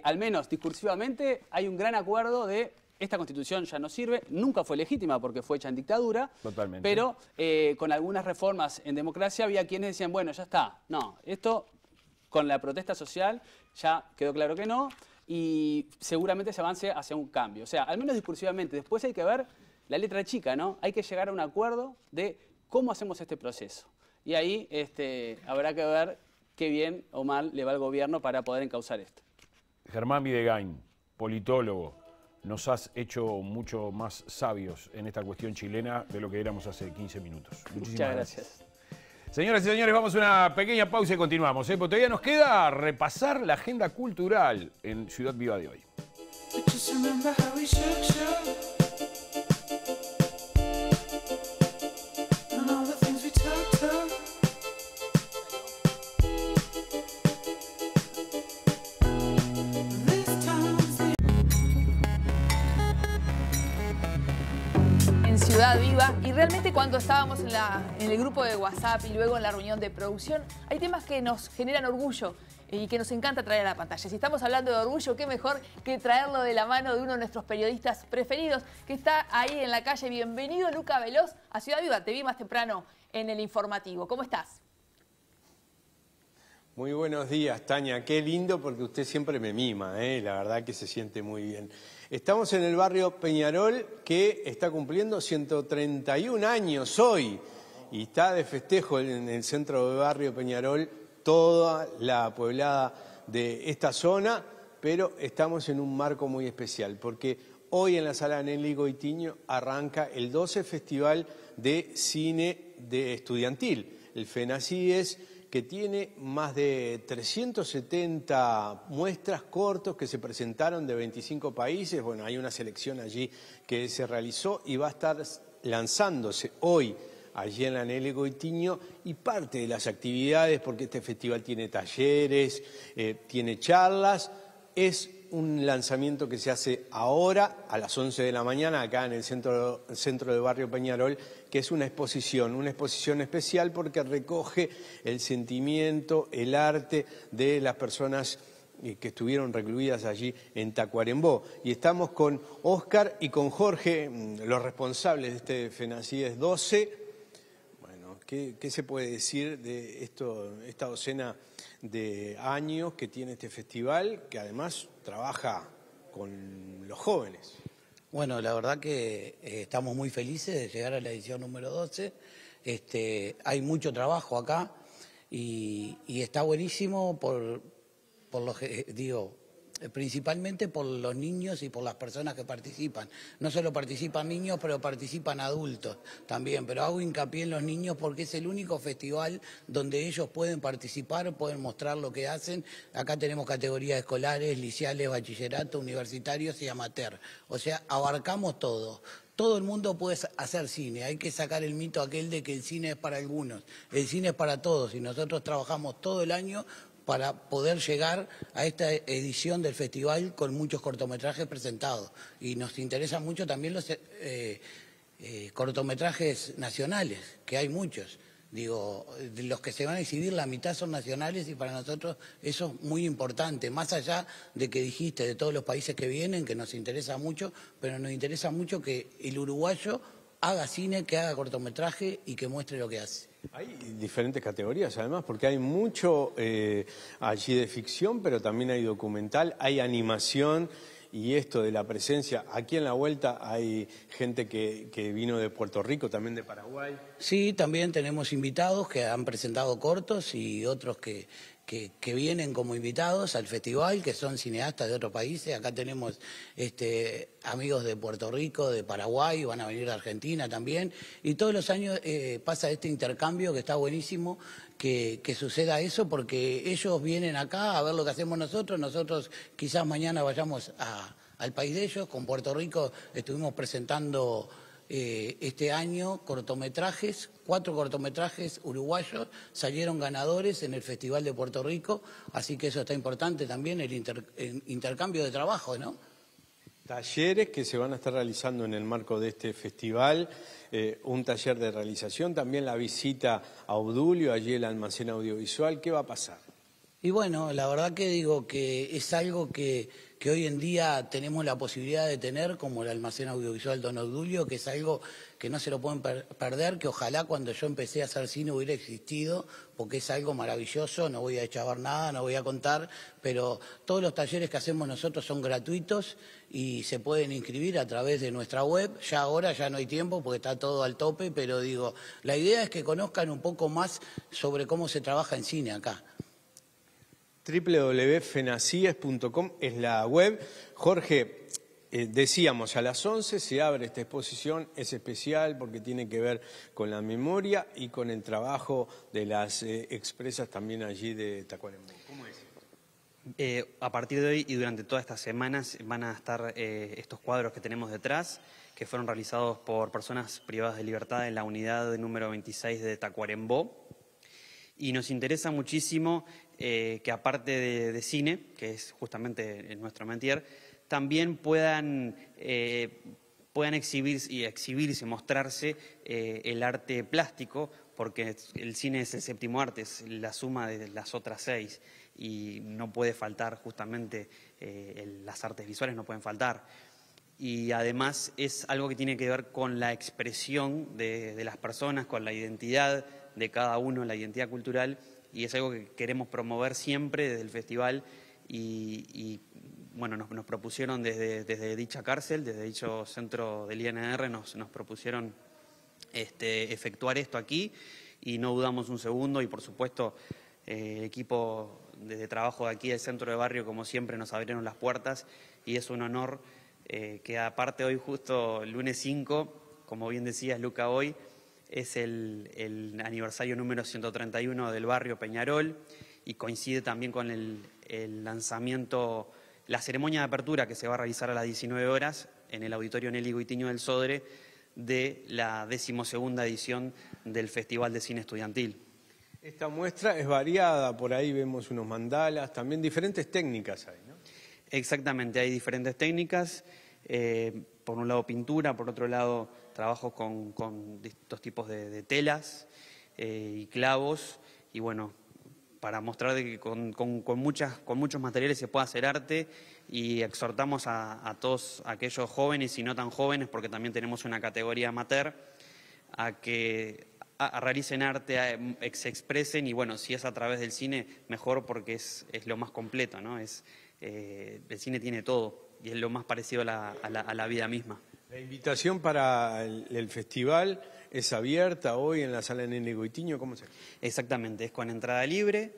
Speaker 11: al menos discursivamente, hay un gran acuerdo de esta Constitución ya no sirve, nunca fue legítima porque fue hecha en dictadura.
Speaker 1: Totalmente.
Speaker 11: Pero con algunas reformas en democracia había quienes decían, bueno, ya está. No, esto con la protesta social ya quedó claro que no y seguramente se avance hacia un cambio. O sea, al menos discursivamente. Después hay que ver la letra chica, ¿no? Hay que llegar a un acuerdo de cómo hacemos este proceso. Y ahí habrá que ver qué bien o mal le va al gobierno para poder encauzar esto.
Speaker 1: Germán Videgain, politólogo, nos has hecho mucho más sabios en esta cuestión chilena de lo que éramos hace 15 minutos. Muchísimas gracias. Señoras y señores, vamos a una pequeña pausa y continuamos, porque todavía nos queda repasar la agenda cultural en Ciudad Viva de hoy.
Speaker 3: Ciudad Viva, y realmente cuando estábamos en el grupo de WhatsApp y luego en la reunión de producción, hay temas que nos generan orgullo y que nos encanta traer a la pantalla. Si estamos hablando de orgullo, qué mejor que traerlo de la mano de uno de nuestros periodistas preferidos que está ahí en la calle. Bienvenido, Luca Veloz, a Ciudad Viva. Te vi más temprano en el informativo. ¿Cómo estás?
Speaker 12: Muy buenos días, Tania. Qué lindo porque usted siempre me mima, la verdad que se siente muy bien. Estamos en el barrio Peñarol, que está cumpliendo 131 años hoy y está de festejo en el centro del barrio Peñarol toda la poblada de esta zona, pero estamos en un marco muy especial porque hoy en la sala Nelly Goitiño arranca el 12 Festival de Cine Estudiantil, el FENACIES, que tiene más de 370 muestras cortos que se presentaron de 25 países. Bueno, hay una selección allí que se realizó y va a estar lanzándose hoy allí en la Nelly Goitiño, y parte de las actividades, porque este festival tiene talleres, tiene charlas, es un lanzamiento que se hace ahora a las 11 de la mañana acá en el centro del barrio Peñarol, que es una exposición especial porque recoge el sentimiento, el arte de las personas que estuvieron recluidas allí en Tacuarembó. Y estamos con Óscar y con Jorge, los responsables de este FENACIES 12. Bueno, ¿qué se puede decir de esta docena de años que tiene este festival, que además trabaja con los jóvenes?
Speaker 13: Bueno, la verdad que estamos muy felices de llegar a la edición número 12. Hay mucho trabajo acá y está buenísimo principalmente por los niños y por las personas que participan. No solo participan niños, pero participan adultos también. Pero hago hincapié en los niños porque es el único festival donde ellos pueden participar, pueden mostrar lo que hacen. Acá tenemos categorías escolares, liceales, bachillerato, universitarios y amateur. O sea, abarcamos todo. Todo el mundo puede hacer cine, hay que sacar el mito aquel de que el cine es para algunos. El cine es para todos y nosotros trabajamos todo el año para poder llegar a esta edición del festival con muchos cortometrajes presentados. Y nos interesan mucho también los cortometrajes nacionales, que hay muchos. Digo, de los que se van a exhibir, la mitad son nacionales y para nosotros eso es muy importante. Más allá de que dijiste de todos los países que vienen, que nos interesa mucho, pero nos interesa mucho que el uruguayo haga cine, que haga cortometraje y que muestre lo que hace.
Speaker 12: Hay diferentes categorías además, porque hay mucho allí de ficción, pero también hay documental, hay animación y esto de la presencia. Aquí en la vuelta hay gente que vino de Puerto Rico, también de Paraguay.
Speaker 13: Sí, también tenemos invitados que han presentado cortos y otros que vienen como invitados al festival, que son cineastas de otros países. Acá tenemos amigos de Puerto Rico, de Paraguay, van a venir de Argentina también. Y todos los años pasa este intercambio que está buenísimo, que suceda eso, porque ellos vienen acá a ver lo que hacemos nosotros. Nosotros quizás mañana vayamos al país de ellos. Con Puerto Rico estuvimos presentando este año cortometrajes, 4 cortometrajes uruguayos salieron ganadores en el Festival de Puerto Rico, así que eso está importante también, el intercambio de trabajo, ¿no?
Speaker 12: Talleres que se van a estar realizando en el marco de este festival, un taller de realización, también la visita a Obdulio, allí el almacén audiovisual. ¿Qué va a pasar?
Speaker 13: Y bueno, la verdad que digo que es algo que hoy en día tenemos la posibilidad de tener, como el almacén audiovisual Don Obdulio, que es algo que no se lo pueden perder, que ojalá cuando yo empecé a hacer cine hubiera existido, porque es algo maravilloso. No voy a chavar nada, no voy a contar, pero todos los talleres que hacemos nosotros son gratuitos y se pueden inscribir a través de nuestra web. Ya ahora ya no hay tiempo porque está todo al tope, pero digo, la idea es que conozcan un poco más sobre cómo se trabaja en cine acá.
Speaker 12: www.fenacies.com es la web. Jorge, decíamos, a las 11 se abre esta exposición, es especial porque tiene que ver con la memoria y con el trabajo de las expresas también allí de Tacuarembó. ¿Cómo es esto?
Speaker 14: A partir de hoy y durante todas estas semanas van a estar estos cuadros que tenemos detrás, que fueron realizados por personas privadas de libertad en la unidad número 26 de Tacuarembó. Y nos interesa muchísimo que aparte de cine, que es justamente nuestro métier, también puedan exhibirse, mostrarse el arte plástico, porque el cine es el séptimo arte, es la suma de las otras 6 y no puede faltar justamente, las artes visuales no pueden faltar. Y además es algo que tiene que ver con la expresión de las personas, con la identidad de cada uno, la identidad cultural, y es algo que queremos promover siempre desde el festival y bueno, nos propusieron desde dicha cárcel, desde dicho centro del INR, nos propusieron efectuar esto aquí y no dudamos un segundo y por supuesto el equipo de trabajo de aquí del centro de barrio como siempre nos abrieron las puertas y es un honor que aparte hoy justo el lunes 5, como bien decías Luca hoy, es el aniversario número 131 del barrio Peñarol y coincide también con el lanzamiento, la ceremonia de apertura que se va a realizar a las 19 horas en el Auditorio Nelly Guitiño del Sodre de la 12ª edición del Festival de Cine Estudiantil.
Speaker 12: Esta muestra es variada, por ahí vemos unos mandalas, también diferentes técnicas hay, ¿no?
Speaker 14: Exactamente, hay diferentes técnicas, por un lado pintura, por otro lado trabajo con distintos tipos de telas y clavos y bueno, para mostrar de que con muchos materiales se puede hacer arte y exhortamos a todos aquellos jóvenes y no tan jóvenes, porque también tenemos una categoría amateur, a que realicen arte, se expresen y bueno, si es a través del cine, mejor porque es lo más completo, ¿no? El cine tiene todo y es lo más parecido a la vida misma.
Speaker 12: La invitación para el festival es abierta hoy en la sala Nelly Guitiño, ¿cómo se hace?
Speaker 14: Exactamente, es con entrada libre.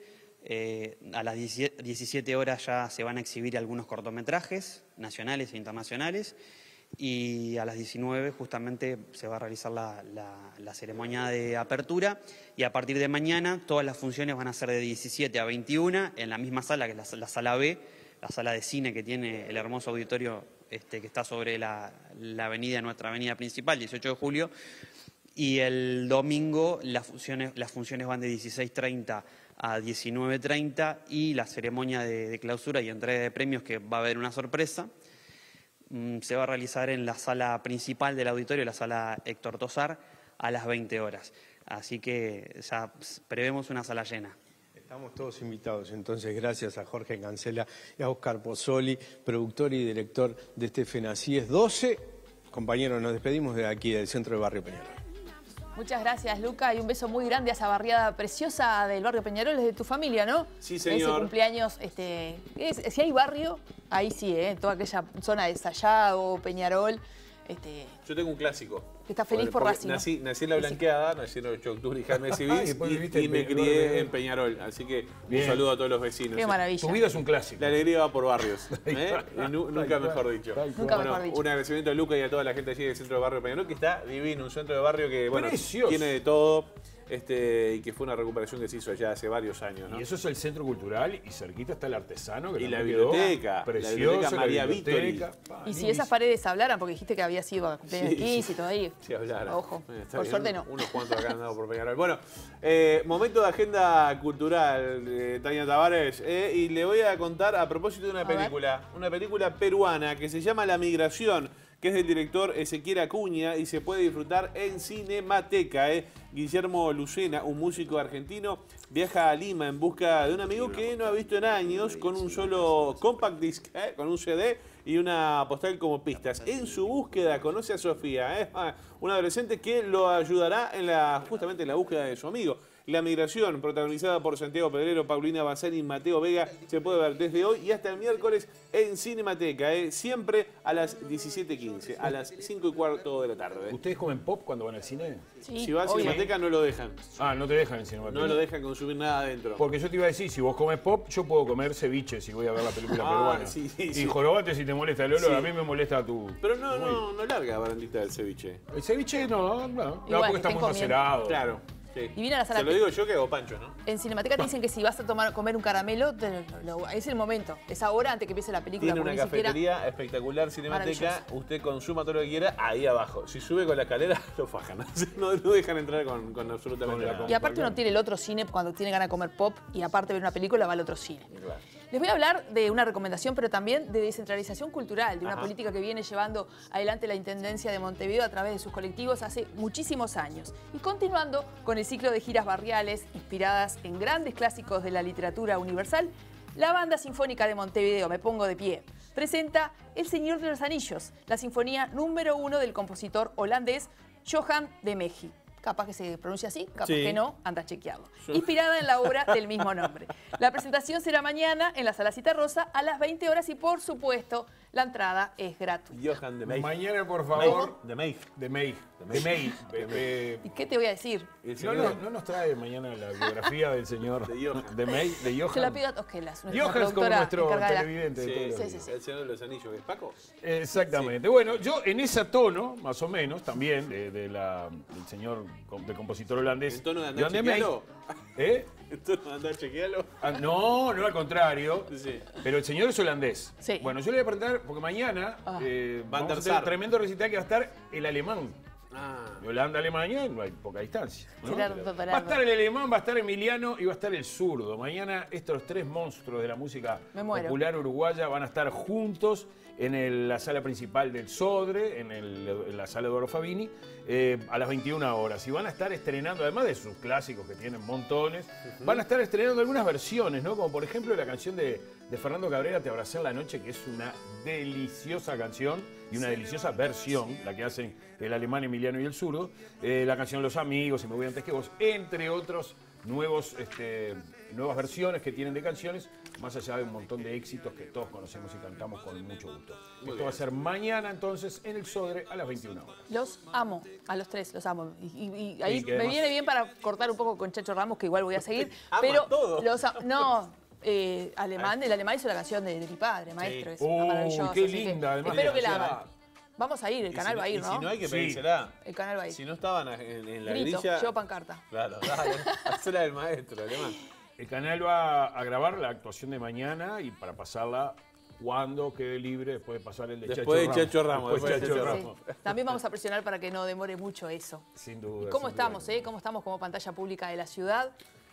Speaker 14: A las 17 horas ya se van a exhibir algunos cortometrajes nacionales e internacionales y a las 19 justamente se va a realizar la ceremonia de apertura y a partir de mañana todas las funciones van a ser de 17 a 21 en la misma sala, que es la sala B, la sala de cine que tiene el hermoso auditorio que está sobre nuestra avenida principal, 18 de julio, y el domingo las funciones van de 16:30 a 19:30 y la ceremonia de clausura y entrega de premios, que va a haber una sorpresa, se va a realizar en la sala principal del auditorio, la sala Héctor Tosar, a las 20 horas. Así que ya prevemos una sala llena.
Speaker 12: Estamos todos invitados, entonces gracias a Jorge Cancela y a Oscar Pozzoli, productor y director de este FENACIES 12. Compañeros, nos despedimos de aquí, del centro de Barrio Peñarol.
Speaker 3: Muchas gracias, Luca, y un beso muy grande a esa barriada preciosa del barrio Peñarol, es de tu familia, ¿no?
Speaker 2: Sí, señor.
Speaker 3: Ese cumpleaños, si hay barrio, ahí sí, toda aquella zona de Sayago, Peñarol.
Speaker 2: Yo tengo un clásico.
Speaker 3: Que está feliz por Racing.
Speaker 2: Nací en La Blanqueada, nací el 8 de octubre, hija de Civil, y me crié en Peñarol. Así que un saludo a todos los vecinos.
Speaker 3: Qué maravilla.
Speaker 1: Tu vida es un clásico.
Speaker 2: La alegría va por barrios. Nunca mejor dicho.
Speaker 3: Nunca mejor dicho.
Speaker 2: Un agradecimiento a Luca y a toda la gente allí del centro de barrio Peñarol, que está divino, un centro de barrio que bueno,
Speaker 1: precioso.
Speaker 2: Tiene de todo. Y que fue una recuperación que se hizo ya hace varios años, ¿no?
Speaker 1: Y eso es el centro cultural y cerquita está el artesano. Que
Speaker 2: y la
Speaker 1: quedó
Speaker 2: biblioteca.
Speaker 1: Preciosa,
Speaker 2: la biblioteca María Víctori.
Speaker 3: Y si esas paredes hablaran, porque dijiste que había sido a cumpleaños de 15 y todo ahí.
Speaker 2: Sí, hablaran.
Speaker 3: Ojo,
Speaker 2: Está
Speaker 3: por
Speaker 2: bien,
Speaker 3: suerte no.
Speaker 2: Unos cuantos acá han dado por Peñarol. Bueno, momento de agenda cultural, Tania Tavares. Y le voy a contar a propósito de una película peruana que se llama La Migración, que es del director Ezequiel Acuña y se puede disfrutar en Cinemateca. Guillermo Lucena, un músico argentino, viaja a Lima en busca de un amigo que no ha visto en años, con un solo compact disc, con un CD y una postal como pistas. En su búsqueda conoce a Sofía, una adolescente que lo ayudará justamente en la búsqueda de su amigo. La Migración, protagonizada por Santiago Pedrero, Paulina Bassani y Mateo Vega, se puede ver desde hoy y hasta el miércoles en Cinemateca, siempre a las 17:15, a las 5:15 de la tarde.
Speaker 1: ¿Ustedes comen pop cuando van al cine?
Speaker 3: Sí,
Speaker 2: si vas a Cinemateca no lo dejan.
Speaker 1: Ah, no te dejan en Cinemateca.
Speaker 2: No lo dejan consumir nada adentro.
Speaker 1: Porque yo te iba a decir, si vos comes pop, yo puedo comer ceviche si voy a ver la película peruana.
Speaker 2: Sí,
Speaker 1: y jorobate si te molesta el olor, a mí me molesta tu...
Speaker 2: Pero no larga barandita del ceviche.
Speaker 1: El ceviche no, porque está muy macerado.
Speaker 2: Claro. Sí.
Speaker 3: Y viene a la sala.
Speaker 2: Te lo digo yo que hago pancho, ¿no?
Speaker 3: En Cinemateca te dicen que si vas a comer un caramelo, es el momento. Es ahora antes que empiece la película.
Speaker 2: Tiene una cafetería espectacular, Cinemateca. Usted consuma todo lo que quiera ahí abajo. Si sube con la escalera, lo fajan. No dejan entrar con absolutamente nada.
Speaker 3: Y aparte uno tiene el otro cine cuando tiene ganas de comer pop y aparte de ver una película va al otro cine.
Speaker 2: Claro.
Speaker 3: Les voy a hablar de una recomendación, pero también de descentralización cultural, de una política que viene llevando adelante la Intendencia de Montevideo a través de sus colectivos hace muchísimos años. Y continuando con el ciclo de giras barriales inspiradas en grandes clásicos de la literatura universal, la Banda Sinfónica de Montevideo, me pongo de pie, presenta El Señor de los Anillos, la sinfonía número 1 del compositor holandés Johan de Meij. Capaz que se pronuncia así, capaz que no, anda a chequearlo. Inspirada en la obra del mismo nombre. La presentación será mañana en la Sala Cita Rosa a las 20 horas y, por supuesto, la entrada es gratuita.
Speaker 2: Johan de Meij.
Speaker 1: Mañana, por favor.
Speaker 2: De Meij.
Speaker 1: De Meij.
Speaker 3: ¿Y qué te voy a decir?
Speaker 1: No nos trae mañana la biografía del señor de Meij, de Johan.
Speaker 3: Se la pido a Tosquelas,
Speaker 1: Johan es como nuestro televidente.
Speaker 3: Sí.
Speaker 2: El Señor de los Anillos, ¿es Paco?
Speaker 1: Exactamente. Sí. Bueno, yo en ese tono, más o menos, también, del señor, del compositor holandés.
Speaker 2: ¿En tono de andar chequealo? ¿En tono de andar chequealo?
Speaker 1: No, al contrario.
Speaker 2: Sí.
Speaker 1: Pero el señor es holandés.
Speaker 3: Sí.
Speaker 1: Bueno, yo le voy a preguntar, porque mañana vamos a hacer un tremendo recital que va a estar el alemán. De Holanda a Alemania no hay poca distancia, ¿no? Va a estar el alemán, va a estar Emiliano y va a estar el zurdo. Mañana estos tres monstruos de la música popular uruguaya van a estar juntos en la sala principal del Sodre, en la sala Eduardo Fabini, a las 21 horas. Y van a estar estrenando, además de sus clásicos que tienen montones, van a estar estrenando algunas versiones, ¿no? Como por ejemplo la canción de Fernando Cabrera, Te abracé en la noche, que es una deliciosa canción y una deliciosa versión, la que hacen el alemán Emiliano y el zurdo, la canción Los Amigos y Me voy antes que vos, entre otros nuevas versiones que tienen de canciones, más allá de un montón de éxitos que todos conocemos y cantamos con mucho gusto. Esto va a ser mañana entonces en el Sodre a las 21 horas.
Speaker 3: Los amo, a los tres los amo. Y ahí me viene bien para cortar un poco con Chacho Ramos, que igual voy a seguir. Pero
Speaker 2: todo.
Speaker 3: el alemán hizo la canción de mi padre, maestro. Es maravilloso.
Speaker 1: Qué linda, además.
Speaker 3: Espero que la hagan. Vamos a ir, el canal va a ir, ¿no?
Speaker 2: Si no hay que pedírsela.
Speaker 3: El canal va a ir.
Speaker 2: Si no estaban en la
Speaker 3: Grito,
Speaker 2: grilla...
Speaker 3: llevo pancarta.
Speaker 2: Claro, hacela del maestro, alemán.
Speaker 1: El canal va a grabar la actuación de mañana y para pasarla cuando quede libre, después de pasar el de
Speaker 2: Chacho Ramos.
Speaker 1: Después de Chacho Ramos.
Speaker 3: Sí. También vamos a presionar para que no demore mucho eso.
Speaker 1: Sin duda.
Speaker 3: ¿Y cómo estamos, ¿Cómo estamos como pantalla pública de la ciudad?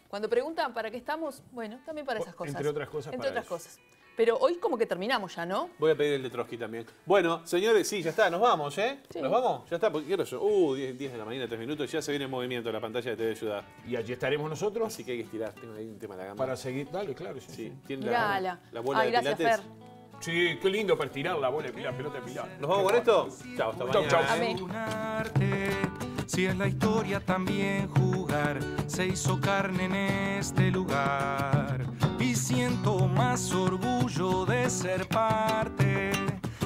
Speaker 3: Cuando preguntan para qué estamos, bueno, también para esas cosas.
Speaker 1: Entre otras cosas.
Speaker 3: Entre otras cosas. Pero hoy como que terminamos ya, ¿no?
Speaker 2: Voy a pedir el de Trotsky también. Bueno, señores, sí, ya está, nos vamos, ¿eh?
Speaker 3: Sí.
Speaker 2: ¿Nos vamos? Ya está, porque quiero yo. 10 de la mañana, 3 minutos, ya se viene en movimiento la pantalla de TV Ciudad.
Speaker 1: Y allí estaremos nosotros.
Speaker 2: Así que hay que estirar, tengo ahí un tema de la gama.
Speaker 1: Para seguir, dale, claro, sí.
Speaker 2: ¿Tiene
Speaker 3: la
Speaker 2: bola de
Speaker 3: gracias,
Speaker 2: pilates?
Speaker 3: Fer.
Speaker 1: Sí, qué lindo para estirar la bola de pilar, pelota de pilar.
Speaker 2: ¿Nos vamos con esto? Chao, hasta mañana.
Speaker 3: Amén.
Speaker 15: Si es la historia también jugar, se hizo carne en este lugar. Y siento más orgullo de ser parte,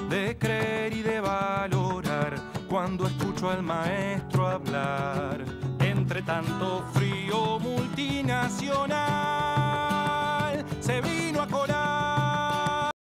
Speaker 15: de creer y de valorar cuando escucho al maestro hablar. Entre tanto